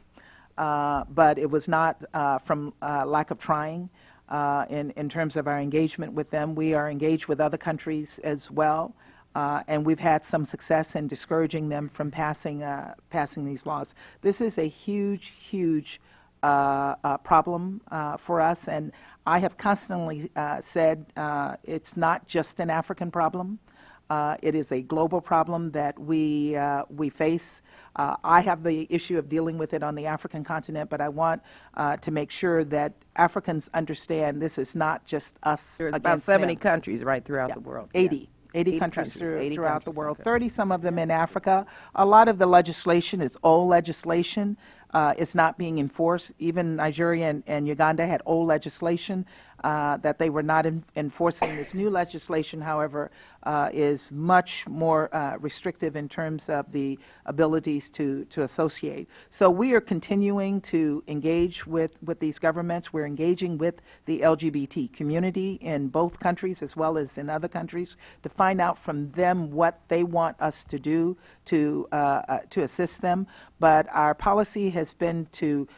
but it was not from lack of trying. In terms of our engagement with them, we are engaged with other countries as well. And we've had some success in discouraging them from passing these laws. This is a huge, huge problem for us, and I have constantly said it's not just an African problem. It is a global problem that we face. I have the issue of dealing with it on the African continent, but I want to make sure that Africans understand this is not just us. There's about 70 countries right throughout the world. 80 countries 80 throughout countries, the world, okay. 30 some of them in Africa. A lot of the legislation is old legislation. It's not being enforced. Even Nigeria and Uganda had old legislation that they were not enforcing. This new legislation, however, is much more restrictive in terms of the abilities to associate. So we are continuing to engage with these governments. We're engaging with the LGBT community in both countries as well as in other countries to find out from them what they want us to do to assist them. But our policy has been to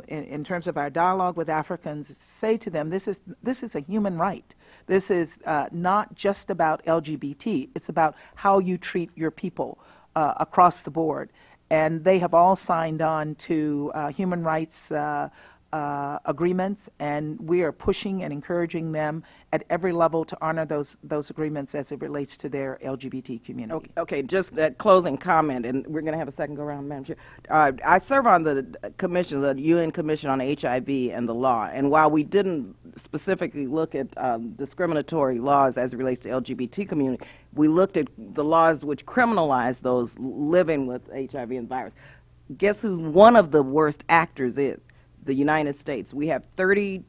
in terms of our dialogue with Africans, say to them, this is a human right. This is not just about LGBT. It's about how you treat your people across the board. And they have all signed on to human rights agreements, and we are pushing and encouraging them at every level to honor those agreements as it relates to their LGBT community. Okay, just a closing comment, and we're going to have a second go-around, Madam Chair. I serve on the commission, the UN Commission on HIV and the law, and while we didn't specifically look at discriminatory laws as it relates to LGBT community, we looked at the laws which criminalize those living with HIV and virus. Guess who one of the worst actors is? The United States. We have 32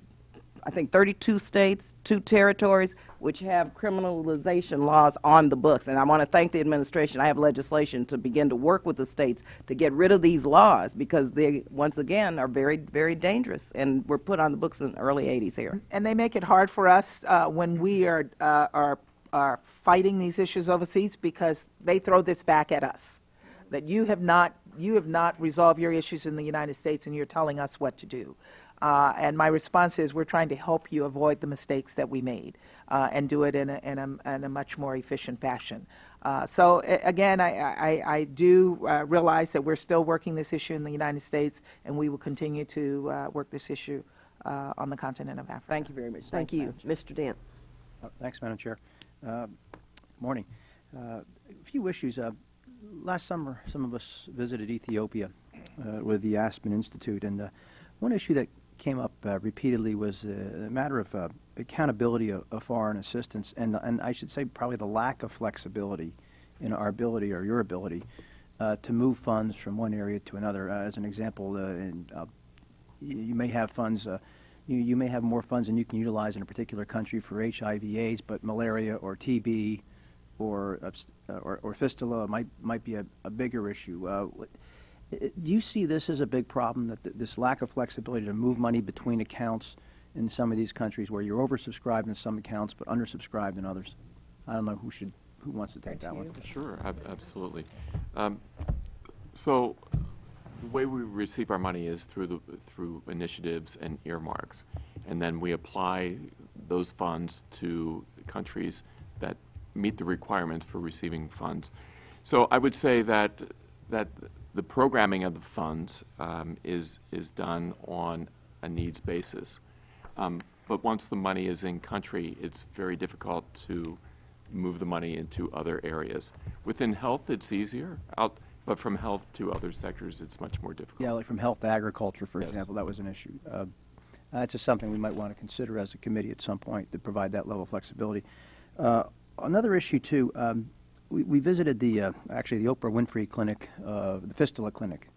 states, 2 territories, which have criminalization laws on the books. And I want to thank the administration. I have legislation to begin to work with the states to get rid of these laws because they, once again, are very, very dangerous and were put on the books in the early 80s here. And they make it hard for us when we are fighting these issues overseas because they throw this back at us, that you have not resolved your issues in the United States and you're telling us what to do. And my response is we're trying to help you avoid the mistakes that we made and do it in a much more efficient fashion. So again, I do realize that we're still working this issue in the United States, and we will continue to work this issue on the continent of Africa. Thank you very much. Thank you. Mr. Dent. Thanks, Madam Chair. Morning. A few issues. Last summer, some of us visited Ethiopia with the Aspen Institute, and one issue that came up repeatedly was a matter of accountability of foreign assistance, and I should say probably the lack of flexibility in our ability or your ability to move funds from one area to another. As an example, you may have funds. You may have more funds than you can utilize in a particular country for HIV/AIDS, but malaria or TB or fistula might be a bigger issue. Do you see this as a big problem, that this lack of flexibility to move money between accounts in some of these countries where you're oversubscribed in some accounts but undersubscribed in others? I don't know who wants to take that one. Sure, absolutely. So the way we receive our money is through initiatives and earmarks. and then we apply those funds to countries that meet the requirements for receiving funds. So I would say that the programming of the funds is done on a needs basis. But once the money is in country, it's very difficult to move the money into other areas. Within health, it's easier, but from health to other sectors, it's much more difficult. Yeah, like from health to agriculture, for Yes. example, that was an issue. That's just something we might want to consider as a committee at some point to provide that level of flexibility. Another issue, too, we visited actually the Oprah Winfrey Clinic, the Fistula Clinic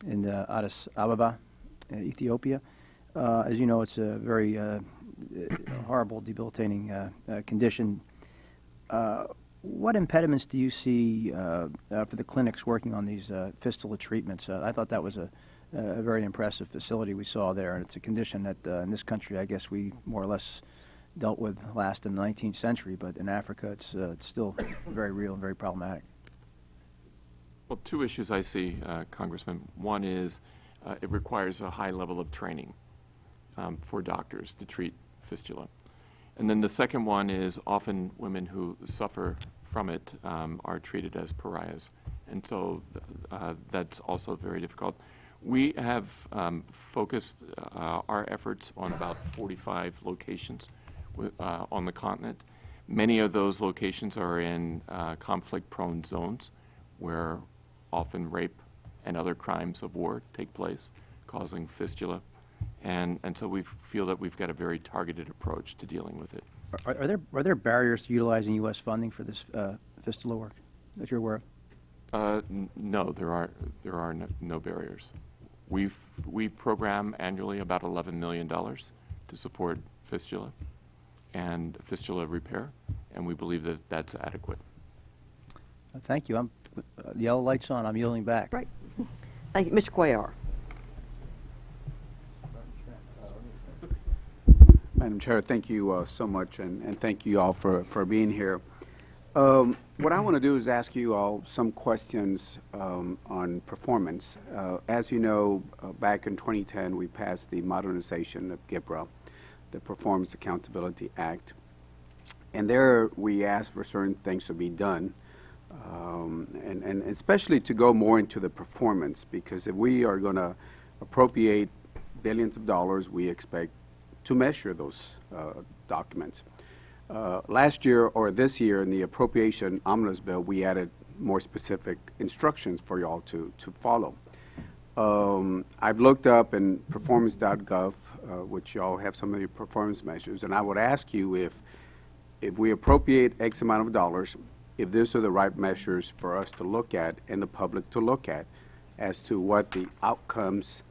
in Addis Ababa, Ethiopia. As you know, it's a very horrible, debilitating condition. What impediments do you see for the clinics working on these fistula treatments? I thought that was a very impressive facility we saw there, and it's a condition that in this country, I guess, we more or less dealt with last in the 19th century, but in Africa, it's still very real and very problematic. Well, two issues I see, Congressman. One is it requires a high level of training for doctors to treat fistula. And then the second one is often women who suffer from it are treated as pariahs. And so that's also very difficult. We have focused our efforts on about 45 locations on the continent. Many of those locations are in conflict-prone zones where often rape and other crimes of war take place, causing fistula. And so we feel that we've got a very targeted approach to dealing with it. Are there barriers to utilizing U.S. funding for this fistula work that you're aware of? No, there are no barriers. We program annually about $11 million to support fistula and fistula repair, and we believe that that's adequate. Thank you. The yellow light's on. I'm yielding back. Right. Thank you. Mr. Cuellar. Madam Chair, thank you so much, and thank you all for being here. What I want to do is ask you all some questions on performance. As you know, back in 2010, we passed the modernization of GIPRA, the Performance Accountability Act. And there we asked for certain things to be done, and especially to go more into the performance, because if we are going to appropriate billions of dollars, we expect to measure those documents. Last year or this year in the Appropriation Omnibus Bill, we added more specific instructions for you all to follow. I've looked up in performance.gov, which you all have some of your performance measures, and I would ask you if we appropriate X amount of dollars, if these are the right measures for us to look at and the public to look at as to what the outcomes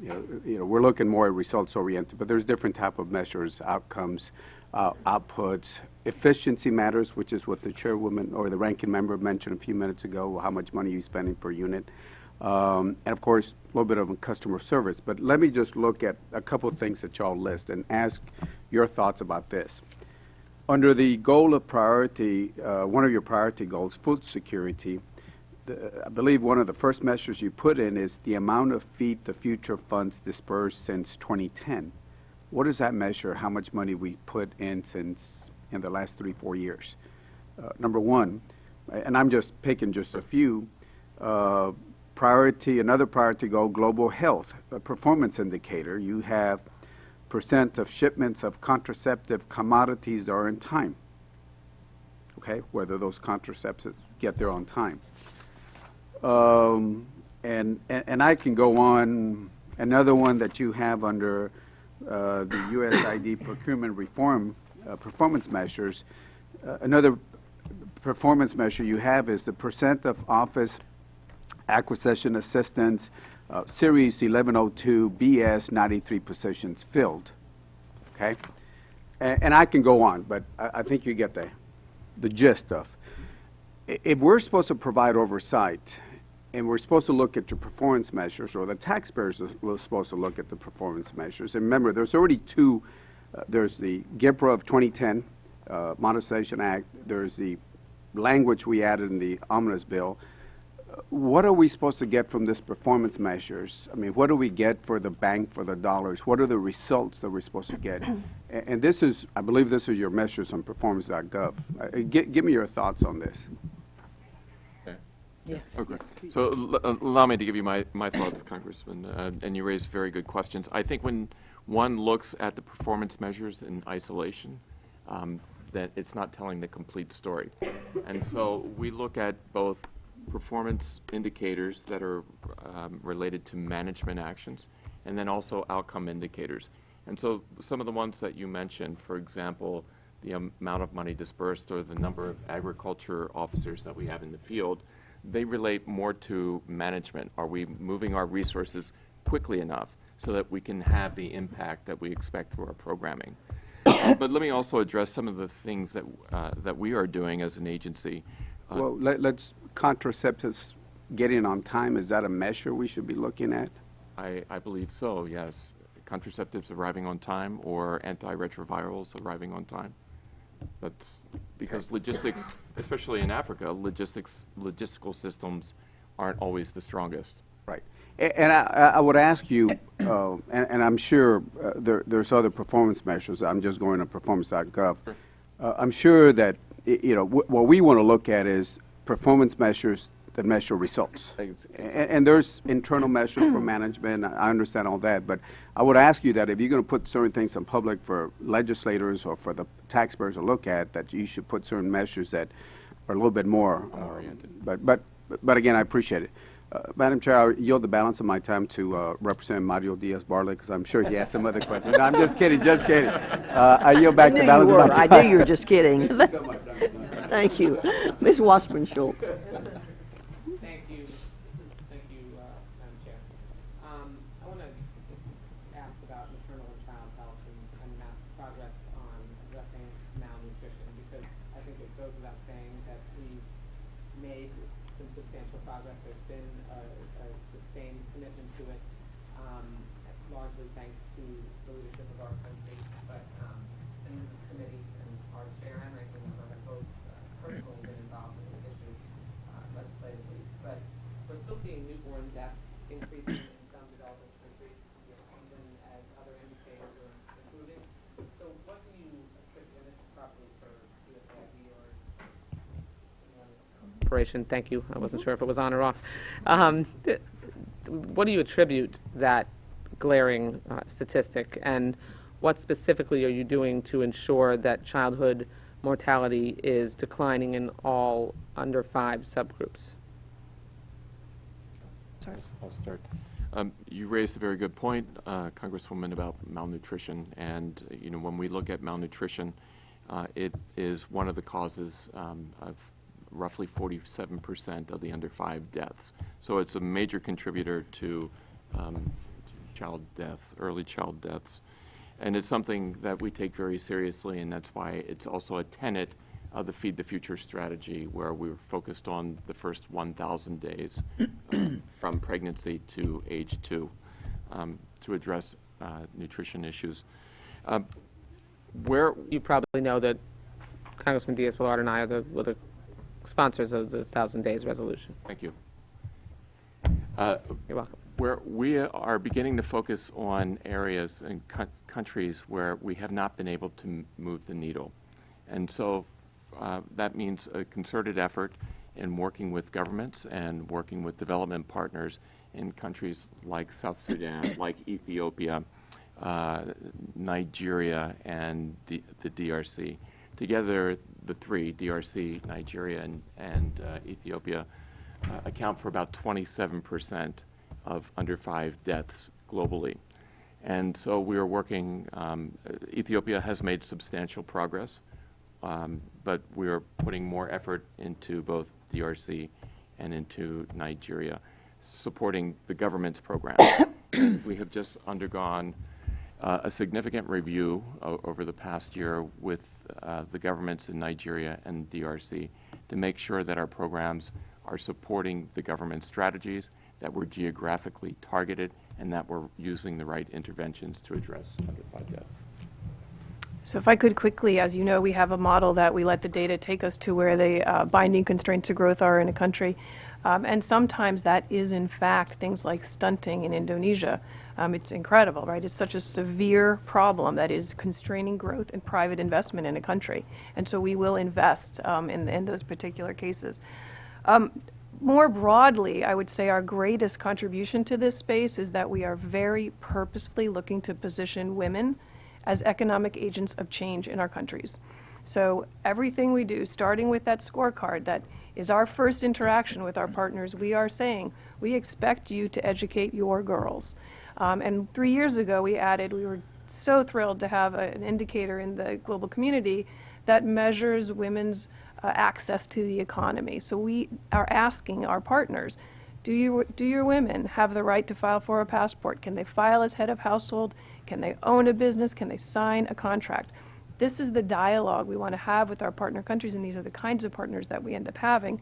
we're looking more at results-oriented, but there's different type of measures, outcomes, outputs. Efficiency matters, which is what the chairwoman or the ranking member mentioned a few minutes ago, how much money you're spending per unit. And, of course, a little bit of customer service. But let me just look at a couple of things that y'all list and ask your thoughts about this. Under the goal of priority, one of your priority goals, food security, I believe one of the first measures you put in is the amount of Feed the Future funds dispersed since 2010. What does that measure, how much money we put in in the last 3-4 years? Number one, and I'm just picking just a few, another priority goal, global health, a performance indicator. You have % of shipments of contraceptive commodities are in time, okay, whether those contraceptives get there on time. And I can go on. Another one that you have under the USAID procurement reform performance measures, another performance measure you have is the % of office acquisition assistance, Series 1102 BS 93 positions filled. Okay, and I can go on, but I think you get the gist of. If we're supposed to provide oversight, and we're supposed to look at your performance measures, or the taxpayers are supposed to look at the performance measures. And remember, there's already two. There's the GIPRA of 2010 Modernization Act. There's the language we added in the Omnibus Bill. what are we supposed to get from this performance measures? I mean, what do we get for the bang for the dollars? What are the results that we're supposed to get? And this is, I believe this is your measures on performance.gov. Give me your thoughts on this. Yes. Okay. So allow me to give you my thoughts, Congressman, and you raised very good questions. I think when one looks at the performance measures in isolation, that it's not telling the complete story. And so we look at both performance indicators that are related to management actions, and then also outcome indicators. And so some of the ones that you mentioned, for example, the amount of money dispersed or the number of agriculture officers that we have in the field, they relate more to management. Are we moving our resources quickly enough so that we can have the impact that we expect through our programming? But let me also address some of the things that we are doing as an agency. Well, let's contraceptives getting on time. Is that a measure we should be looking at? I believe so, yes. Contraceptives arriving on time or antiretrovirals arriving on time. That's because logistics, especially in Africa, logistical systems aren't always the strongest. Right. And I would ask you, and I'm sure there's other performance measures. I'm just going to performance.gov. I'm sure that, what we want to look at is performance measures that measure results. And there's internal measures for management. I understand all that. But I would ask you that if you're going to put certain things in public for legislators or for the taxpayers to look at, that you should put certain measures that are a little bit more oriented. But again, I appreciate it. Madam Chair, I'll yield the balance of my time to Representative Mario Diaz-Barlett, because I'm sure he has some other questions. No, I'm just kidding, just kidding. I yield back the balance of my time. I knew you were just kidding. Thank you. Ms. Washburn-Schultz. Thank you, Madam Chair. I want to ask about maternal and child health and progress on addressing malnutrition, because I think it goes without saying that we've made some substantial progress. There's been a sustained commitment to it, largely thanks to the leadership of our country. But in this committee and our chair and ranking member have both personally been involved in this issue legislatively. But we're still seeing newborn deaths increasing in some developing countries, even as other indicators are improving. So what do you attribute, and this is probably for USAID or operation? Thank you. I wasn't sure if it was on or off. What do you attribute that glaring statistic, and what specifically are you doing to ensure that childhood mortality is declining in all under 5 subgroups? I'll start. You raised a very good point, Congresswoman, about malnutrition. And when we look at malnutrition, it is one of the causes of roughly 47% of the under 5 deaths. So it's a major contributor to child deaths, early child deaths. And it's something that we take very seriously, and that's why it's also a tenet of the Feed the Future strategy, where we were focused on the first 1,000 days from pregnancy to age 2 to address nutrition issues. Where you probably know that Congressman Diaz-Balart and I are the sponsors of the 1,000 Days resolution. Thank you. You're welcome. Where we are beginning to focus on areas and countries where we have not been able to move the needle. And so that means a concerted effort in working with governments and working with development partners in countries like South Sudan, like Ethiopia, Nigeria, and the DRC. Together, the three, DRC, Nigeria, and Ethiopia, account for about 27% of under 5 deaths globally. And so we are working, Ethiopia has made substantial progress, but we are putting more effort into both DRC and into Nigeria, supporting the government's program. We have just undergone a significant review over the past year with the governments in Nigeria and DRC to make sure that our programs are supporting the government strategies, that we're geographically targeted, and that we're using the right interventions to address under 5 deaths. So if I could quickly, as you know, we have a model that we let the data take us to where the binding constraints to growth are in a country. And sometimes that is, in fact, things like stunting in Indonesia. It's incredible, right? It's such a severe problem that is constraining growth and private investment in a country. And so we will invest in those particular cases. More broadly, I would say our greatest contribution to this space is that we are very purposefully looking to position women as economic agents of change in our countries. So everything we do, starting with that scorecard that is our first interaction with our partners, we are saying, we expect you to educate your girls. And 3 years ago, we were so thrilled to have an indicator in the global community that measures women's access to the economy. So we are asking our partners, do your women have the right to file for a passport? Can they file as head of household? Can they own a business? Can they sign a contract? This is the dialogue we want to have with our partner countries, and these are the kinds of partners that we end up having.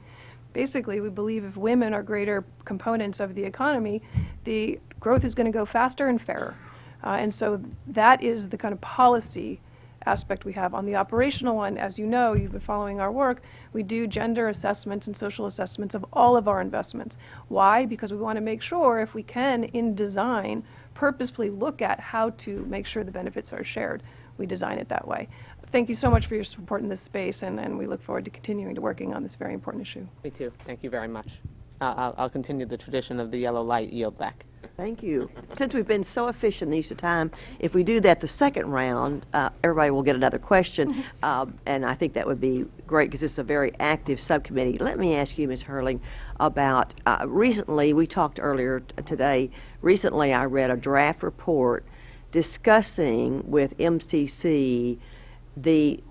Basically, we believe if women are greater components of the economy, the growth is going to go faster and fairer. And so that is the kind of policy aspect we have. On the operational one, as you know, you've been following our work, we do gender assessments and social assessments of all of our investments. Why? Because we want to make sure, if we can, in design, purposefully look at how to make sure the benefits are shared. We design it that way. Thank you so much for your support in this space, and we look forward to continuing to working on this very important issue. Me too. Thank you very much. I'll continue the tradition of the yellow light, yield back. Thank you. Since we've been so efficient each time, if we do that the second round, everybody will get another question, and I think that would be great because it's a very active subcommittee. Let me ask you, Ms. Herrling, about recently, we talked earlier today, recently I read a draft report discussing with MCC the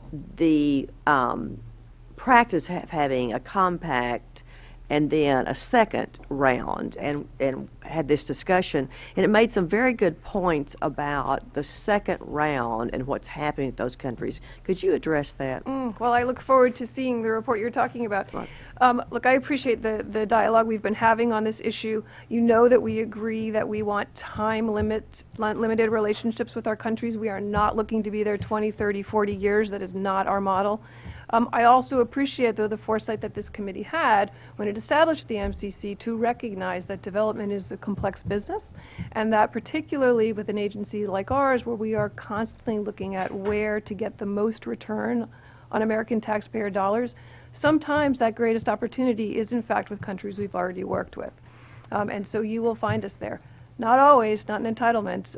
practice of having a compact and then a second round, and had this discussion, and it made some very good points about the second round and what's happening with those countries. Could you address that? Well, I look forward to seeing the report you're talking about. Right. Look, I appreciate the dialogue we've been having on this issue. You know that we agree that we want limited relationships with our countries. We are not looking to be there 20, 30, 40 years. That is not our model. I also appreciate, though, the foresight that this committee had when it established the MCC to recognize that development is a complex business, and that particularly with an agency like ours, where we are constantly looking at where to get the most return on American taxpayer dollars, sometimes that greatest opportunity is, in fact, with countries we've already worked with. And so you will find us there. Not always, not an entitlement.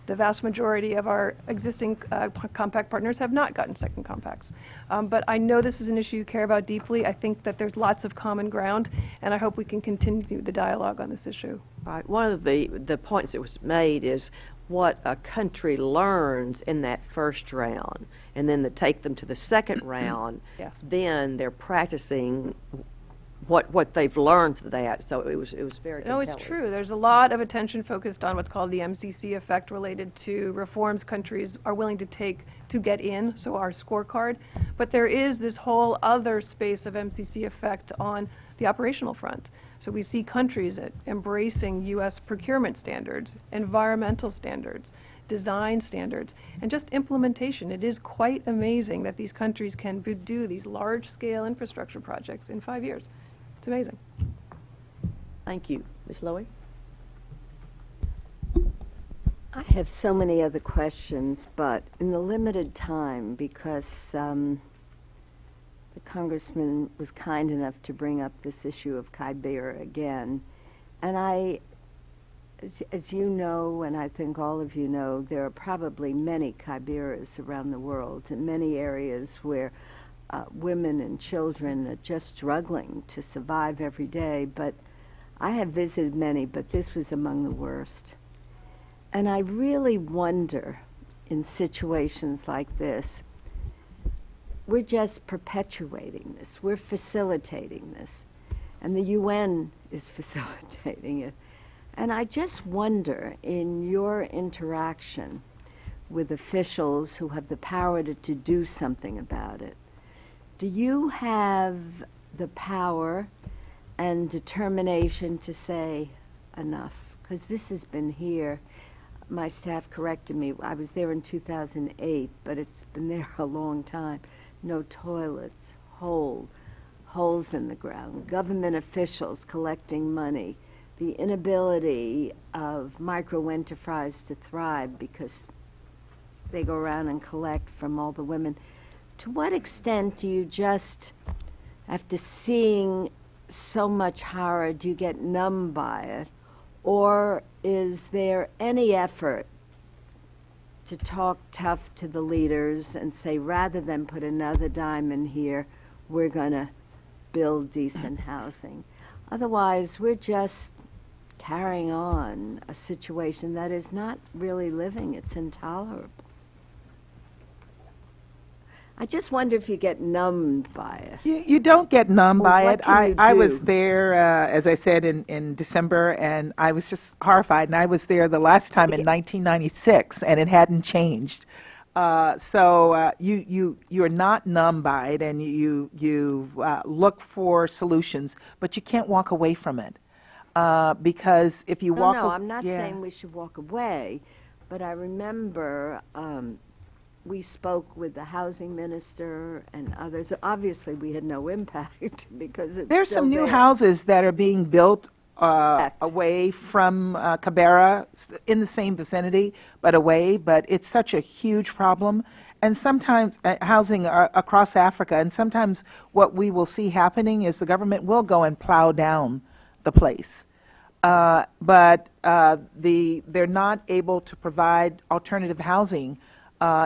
The vast majority of our existing compact partners have not gotten second compacts. But I know this is an issue you care about deeply. I think that there's lots of common ground, and I hope we can continue the dialogue on this issue. Right. One of the points that was made is what a country learns in that first round, and then to take them to the second round, Yes. then they're practicing what they've learned to that. So it was very No, it's compelling. true. There's a lot of attention focused on what's called the MCC effect related to reforms countries are willing to take to get in, so our scorecard. But there is this whole other space of MCC effect on the operational front. So we see countries embracing U.S. procurement standards, environmental standards, design standards, and just implementation. It is quite amazing that these countries can do these large-scale infrastructure projects in 5 years. It's amazing. Thank you. Ms. Lowy? I have so many other questions, but in the limited time, because the Congressman was kind enough to bring up this issue of Kibera again, and as you know, and I think all of you know, there are probably many Kiberas around the world in many areas where women and children are just struggling to survive every day. But I have visited many, but this was among the worst. And I really wonder, in situations like this, we're just perpetuating this. We're facilitating this. And the UN is facilitating it. And I just wonder, in your interaction with officials who have the power to do something about it, do you have the power and determination to say enough? Because this has been here my staff corrected me. I was there in 2008, but it's been there a long time. No toilets, holes in the ground, government officials collecting money, the inability of micro-enterprise to thrive because they go around and collect from all the women. To what extent do you just, after seeing so much horror, do you get numb by it? Or is there any effort to talk tough to the leaders and say, rather than put another dime in here, we're going to build decent housing? Otherwise, we're just carrying on a situation that is not really living. It's intolerable. I just wonder if you get numbed by it. You don't get numb Well, by what it. can you I do? was there, as I said, in December, and I was just horrified. And I was there the last time in 1996, and it hadn't changed. So you're not numb by it, and you look for solutions, but you can't walk away from it. Because if you walk... No, I'm not yeah. saying we should walk away, but I remember we spoke with the housing minister and others. Obviously, we had no impact because it's There's still some new there. houses that are being built Correct. away from Cabrera, in the same vicinity, but away. But it's such a huge problem. And sometimes housing across Africa, and sometimes what we will see happening is the government will go and plow down the place. But they're not able to provide alternative housing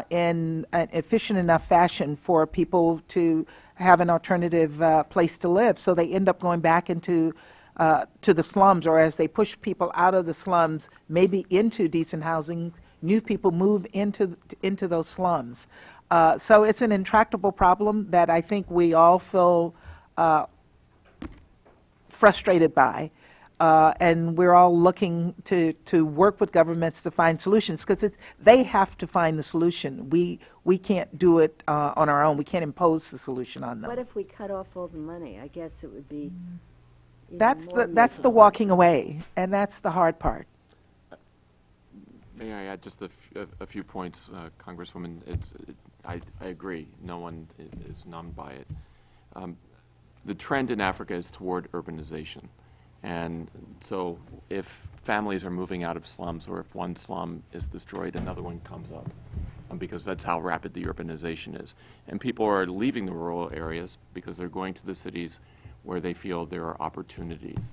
in an efficient enough fashion for people to have an alternative place to live. So they end up going back into to the slums, or as they push people out of the slums, maybe into decent housing, new people move into those slums. So it's an intractable problem that I think we all feel frustrated by. And we're all looking to work with governments to find solutions, because they have to find the solution. We can't do it on our own. We can't impose the solution on them. What if we cut off all the money? I guess it would be even That's more the walking away, and that's the hard part. May I add just a few points, Congresswoman? I agree. No one is numbed by it. The trend in Africa is toward urbanization. And so if families are moving out of slums, or if one slum is destroyed, another one comes up, because that's how rapid the urbanization is. And people are leaving the rural areas because they're going to the cities where they feel there are opportunities.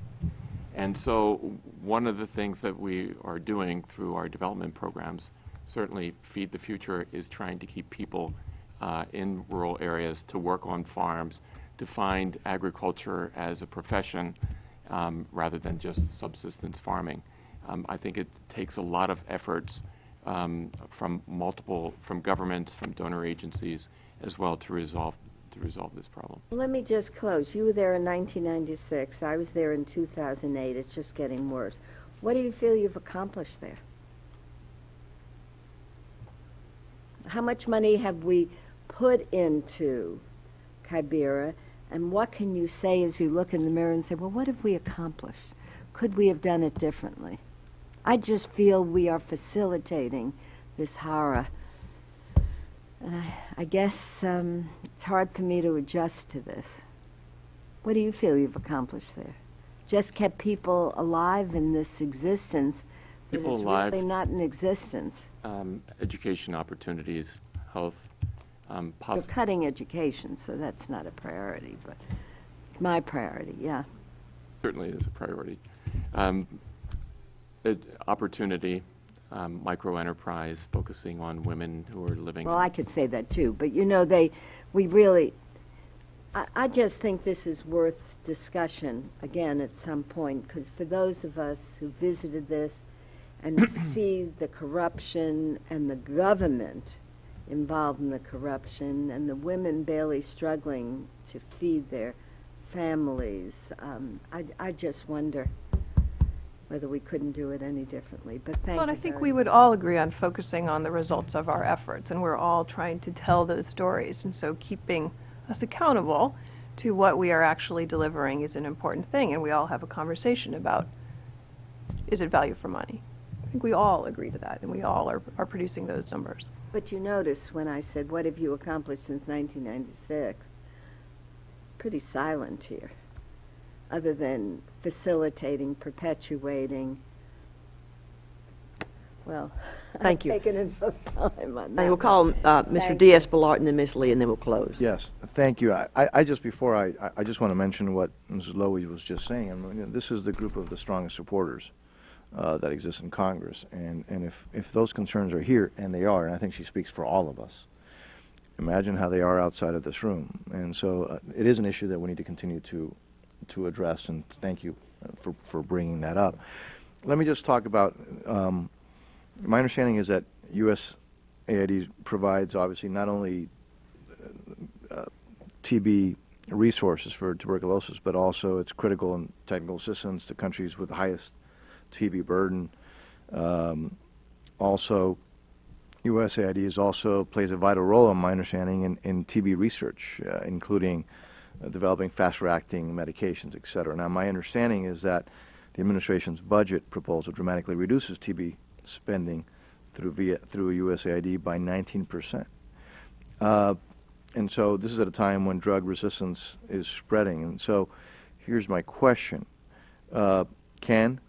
And so one of the things that we are doing through our development programs, certainly Feed the Future, is trying to keep people in rural areas to work on farms, to find agriculture as a profession, rather than just subsistence farming. I think it takes a lot of efforts from governments, from donor agencies, as well to resolve this problem. Let me just close. You were there in 1996. I was there in 2008. It's just getting worse. What do you feel you've accomplished there? How much money have we put into Kibera? And what can you say as you look in the mirror and say, well, what have we accomplished? Could we have done it differently? I just feel we are facilitating this horror. And I guess it's hard for me to adjust to this. What do you feel you've accomplished there? Just kept people alive in this existence that People is alive. really not in existence. Education opportunities, health, You're cutting education, so that's not a priority, but it's my priority, yeah. certainly is a priority. Opportunity, micro-enterprise, focusing on women who are living. Well, I could say that too, but you know, I just think this is worth discussion again at some point, because for those of us who visited this and see the corruption and the government involved in the corruption and the women barely struggling to feed their families, I just wonder whether we couldn't do it any differently. But thank you. Well, and I think very we much. would all agree on focusing on the results of our efforts, and we're all trying to tell those stories. And so keeping us accountable to what we are actually delivering is an important thing, and we all have a conversation about, is it value for money? think we all agree to that, and we all are producing those numbers. But you notice when I said, what have you accomplished since 1996? Pretty silent here, other than facilitating, perpetuating. Well, Thank you. I've taken enough time on that. And we'll call Mr. Thank Diaz-Balart and then Ms. Lee, and then we'll close. Yes, thank you. I just, before I just want to mention what Mrs. Lowy was just saying. I mean, this is the group of the strongest supporters that exists in Congress. And if those concerns are here, and they are, and I think she speaks for all of us, imagine how they are outside of this room. And so it is an issue that we need to continue to address, and thank you for bringing that up. Let me just talk about, my understanding is that USAID provides, obviously, not only TB resources for tuberculosis, but also it's critical and technical assistance to countries with the highest TB burden. Also, USAID also plays a vital role, in my understanding, in TB research, including developing faster-acting medications, et cetera. Now, my understanding is that the administration's budget proposal dramatically reduces TB spending through USAID by 19%. And so this is at a time when drug resistance is spreading. And so here's my question. Can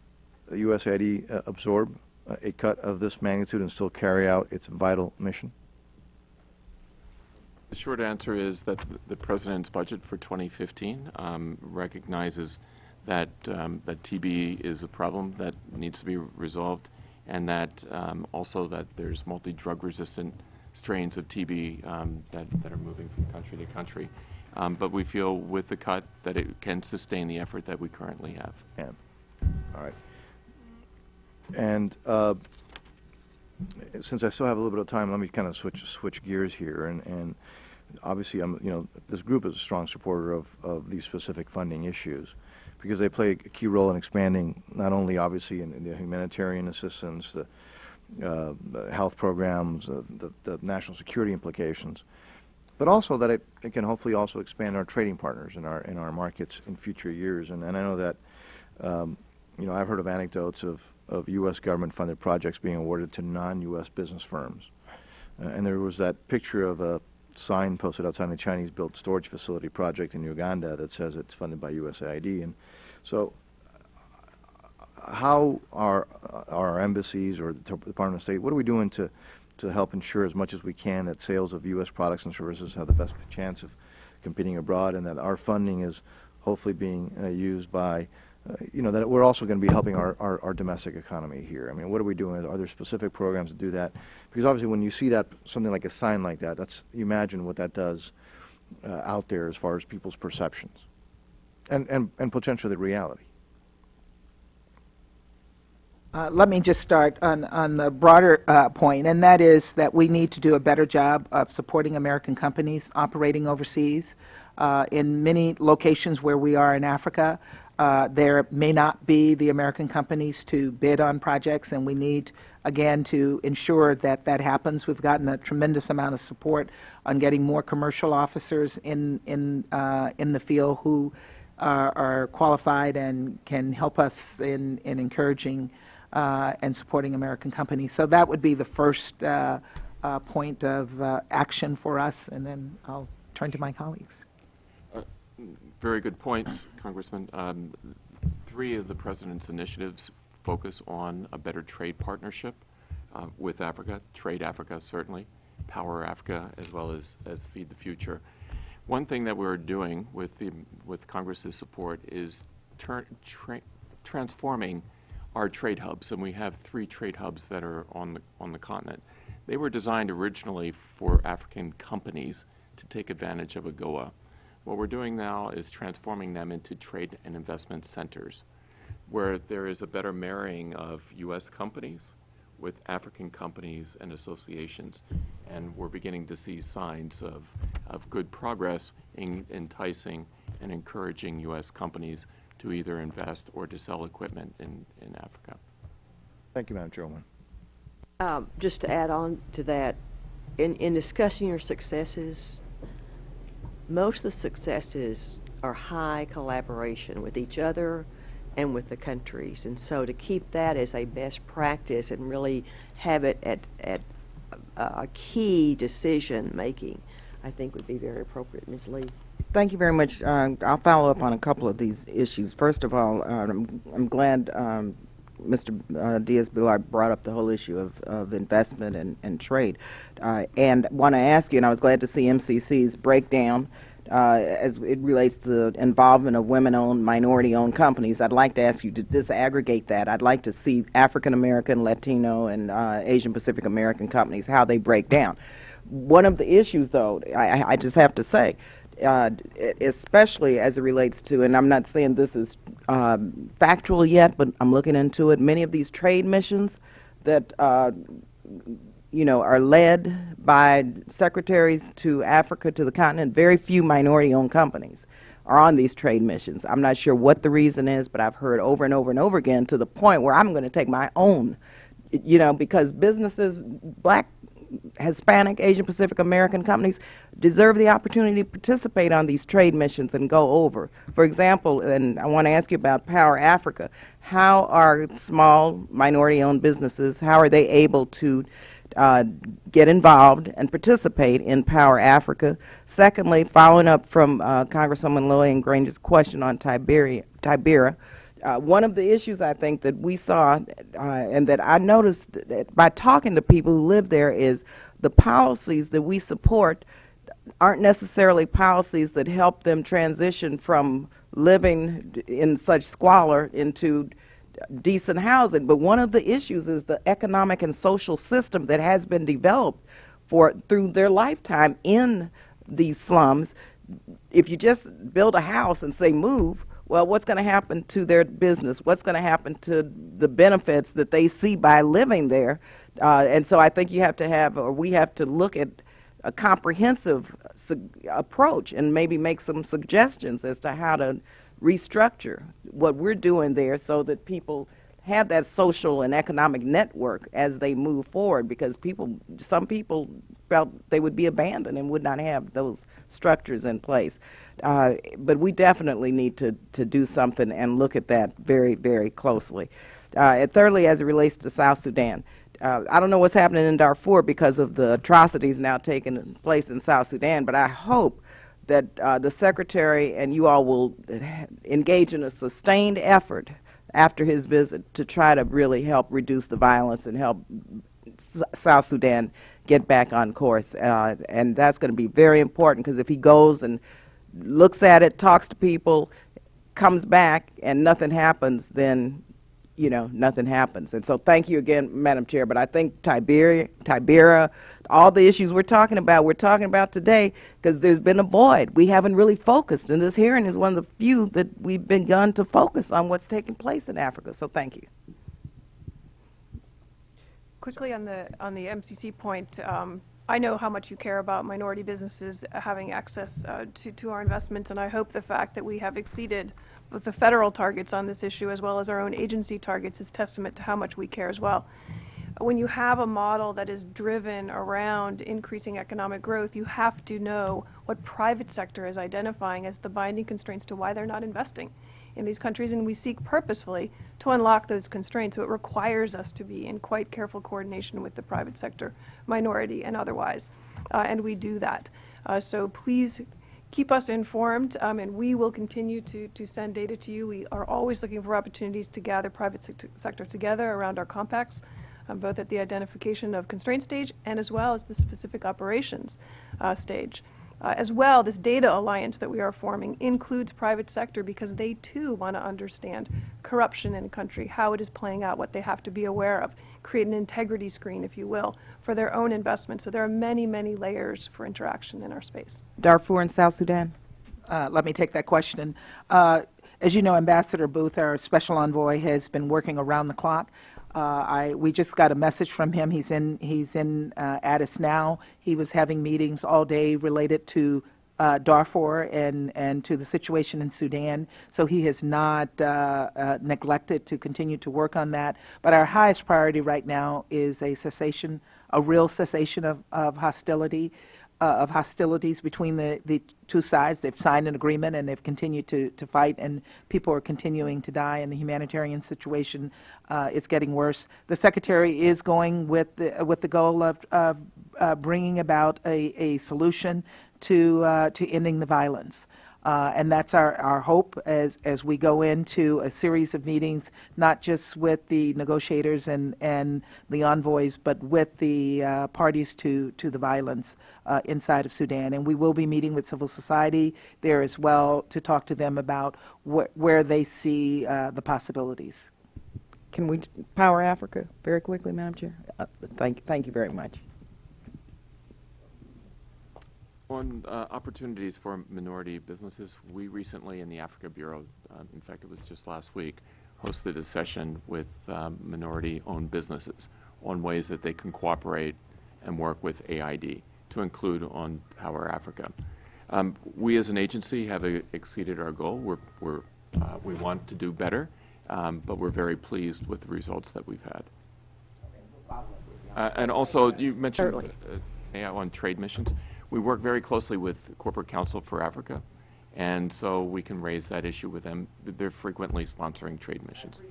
USAID absorb a cut of this magnitude and still carry out its vital mission? The short answer is that the President's budget for 2015 recognizes that TB is a problem that needs to be resolved, and that also that there's multi-drug resistant strains of TB that are moving from country to country. But we feel with the cut that it can sustain the effort that we currently have. Yeah. All right. And since I still have a little bit of time, let me kind of switch gears here. And obviously, this group is a strong supporter of these specific funding issues, because they play a key role in expanding not only, obviously, in the humanitarian assistance, the health programs, the national security implications, but also that it can hopefully also expand our trading partners in our markets in future years. And I know that I've heard of anecdotes of U.S. government-funded projects being awarded to non-U.S. business firms, and there was that picture of a sign posted outside a Chinese-built storage facility project in Uganda that says it's funded by USAID. And so how are our embassies or the Department of State, what are we doing to help ensure as much as we can that sales of U.S. products and services have the best chance of competing abroad, and that our funding is hopefully being used by, that we're also going to be helping our domestic economy here? I mean, what are we doing? Are there specific programs to do that? Because obviously when you see that, something like a sign like that, you imagine what that does out there as far as people's perceptions and potentially the reality. Let me just start on the broader point, and that is that we need to do a better job of supporting American companies operating overseas. In many locations where we are in Africa, there may not be the American companies to bid on projects, and we need, again, to ensure that that happens. We've gotten a tremendous amount of support on getting more commercial officers in the field who are qualified and can help us in encouraging and supporting American companies. So that would be the first point of action for us, and then I'll turn to my colleagues. Very good points, Congressman. 3 of the President's initiatives focus on a better trade partnership with Africa, Trade Africa certainly, Power Africa, as well as Feed the Future. One thing that we're doing with Congress's support is transforming our trade hubs, and we have 3 trade hubs that are on the continent. They were designed originally for African companies to take advantage of AGOA. What we're doing now is transforming them into trade and investment centers, where there is a better marrying of U.S. companies with African companies and associations, and we're beginning to see signs of good progress in enticing and encouraging U.S. companies to either invest or to sell equipment in Africa. Thank you, Madam Chairwoman. Just to add on to that, in discussing your successes, most of the successes are high collaboration with each other and with the countries. And so to keep that as a best practice and really have it at a key decision making, I think would be very appropriate. Ms. Lee. Thank you very much. I'll follow up on a couple of these issues. First of all, I'm glad Mr. Diaz-Balart brought up the whole issue of investment and trade. And want to ask you, and I was glad to see MCC's breakdown as it relates to the involvement of women-owned, minority-owned companies. I'd like to ask you to disaggregate that. I'd like to see African-American, Latino, and Asian Pacific American companies, how they break down. One of the issues, though, I just have to say, especially as it relates to, and I'm not saying this is factual yet, but I'm looking into it, many of these trade missions that are led by secretaries to Africa, to the continent, very few minority-owned companies are on these trade missions. I'm not sure what the reason is, but I've heard over and over and over again, to the point where I'm going to take my own, because businesses, black, Hispanic, Asian Pacific American companies deserve the opportunity to participate on these trade missions and go over. For example, and I want to ask you about Power Africa, how are small minority-owned businesses, how are they able to get involved and participate in Power Africa? Secondly, following up from Congresswoman Lowy and Granger's question on Tibera, one of the issues I think that we saw and that I noticed that by talking to people who live there is the policies that we support aren't necessarily policies that help them transition from living in such squalor into decent housing. But one of the issues is the economic and social system that has been developed through their lifetime in these slums. If you just build a house and say move, well, what's going to happen to their business? What's going to happen to the benefits that they see by living there? And so I think we have to look at a comprehensive approach and maybe make some suggestions as to how to restructure what we're doing there so that people have that social and economic network as they move forward, because some people felt they would be abandoned and would not have those structures in place. But we definitely need to do something and look at that very, very closely. And thirdly, as it relates to South Sudan, I don't know what's happening in Darfur because of the atrocities now taking place in South Sudan, but I hope that the Secretary and you all will engage in a sustained effort after his visit to try to really help reduce the violence and help South Sudan get back on course. And that's going to be very important, because if he goes and looks at it, talks to people, comes back, and nothing happens, then, nothing happens. And so thank you again, Madam Chair. But I think Tibera, all the issues we're talking about today, because there's been a void. We haven't really focused, and this hearing is one of the few that we've begun to focus on what's taking place in Africa. So thank you. Quickly on the MCC point, I know how much you care about minority businesses having access to our investments, and I hope the fact that we have exceeded both the federal targets on this issue as well as our own agency targets is testament to how much we care as well. When you have a model that is driven around increasing economic growth, you have to know what private sector is identifying as the binding constraints to why they're not investing in these countries, and we seek purposefully to unlock those constraints. So it requires us to be in quite careful coordination with the private sector, minority and otherwise, and we do that. So please keep us informed, and we will continue to send data to you. We are always looking for opportunities to gather private sector together around our compacts, both at the identification of constraint stage and as well as the specific operations stage. As well, this data alliance that we are forming includes private sector, because they too want to understand corruption in a country, how it is playing out, what they have to be aware of, create an integrity screen, if you will, for their own investment. So there are many, many layers for interaction in our space. Darfur and South Sudan? Let me take that question. As you know, Ambassador Booth, our special envoy, has been working around the clock. We just got a message from him. He's in Addis now. He was having meetings all day related to Darfur and to the situation in Sudan. So he has not neglected to continue to work on that. But our highest priority right now is a real cessation of hostility. of hostilities between the two sides. They've signed an agreement and they've continued to fight, and people are continuing to die, and the humanitarian situation is getting worse. The Secretary is going with the goal of bringing about a solution to ending the violence. And that's our hope as we go into a series of meetings, not just with the negotiators and the envoys, but with the parties to the violence inside of Sudan. And we will be meeting with civil society there as well to talk to them about where they see the possibilities. Can we power Africa very quickly, Madam Chair? Thank you very much. On opportunities for minority businesses, we recently in the Africa Bureau, in fact it was just last week, hosted a session with minority-owned businesses on ways that they can cooperate and work with AID to include on Power Africa. We as an agency have exceeded our goal. We want to do better, but we're very pleased with the results that we've had. And also, you mentioned on trade missions. We work very closely with Corporate Council for Africa, and so we can raise that issue with them. They're frequently sponsoring trade missions.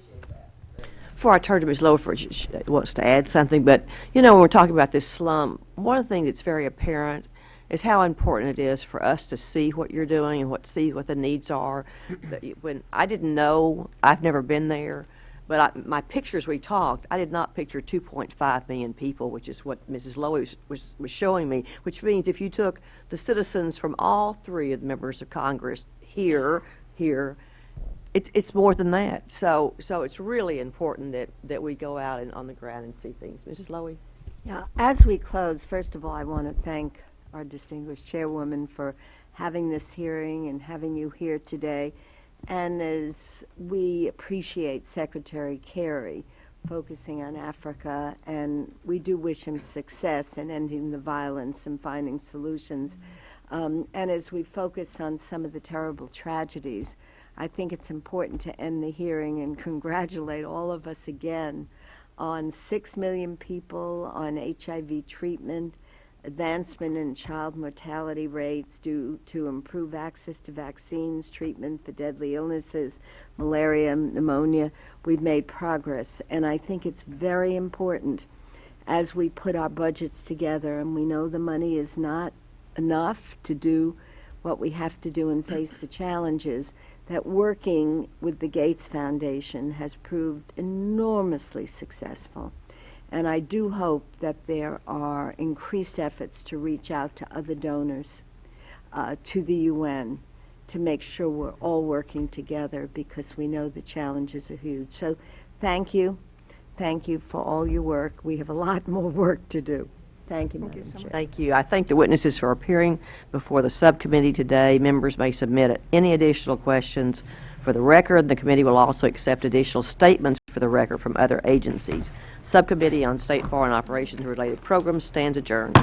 Before I turn to Ms. Lower, she wants to add something, but you know, when we're talking about this slum, one of the things that's very apparent is how important it is for us to see what you're doing and see what the needs are. When I didn't know, I've never been there, but my pictures we talked, I did not picture 2.5 million people, which is what Mrs. Lowy was showing me, which means if you took the citizens from all three of the members of Congress here, it's more than that. So it's really important that we go out and on the ground and see things. Mrs. Lowy? Yeah, as we close, first of all, I want to thank our distinguished chairwoman for having this hearing and having you here today. And as we appreciate Secretary Kerry focusing on Africa, and we do wish him success in ending the violence and finding solutions, and as we focus on some of the terrible tragedies, I think it's important to end the hearing and congratulate all of us again on 6 million people on HIV treatment, advancement in child mortality rates due to improved access to vaccines, treatment for deadly illnesses, malaria, pneumonia. We've made progress, and I think it's very important as we put our budgets together, and we know the money is not enough to do what we have to do and face the challenges, that working with the Gates Foundation has proved enormously successful. And I do hope that there are increased efforts to reach out to other donors, to the UN, to make sure we're all working together, because we know the challenges are huge. So thank you. Thank you for all your work. We have a lot more work to do. Thank you, Madam Chair. Thank you. I thank the witnesses for appearing before the subcommittee today. Members may submit any additional questions for the record. The committee will also accept additional statements for the record from other agencies. Subcommittee on State Foreign Operations and Related Programs stands adjourned.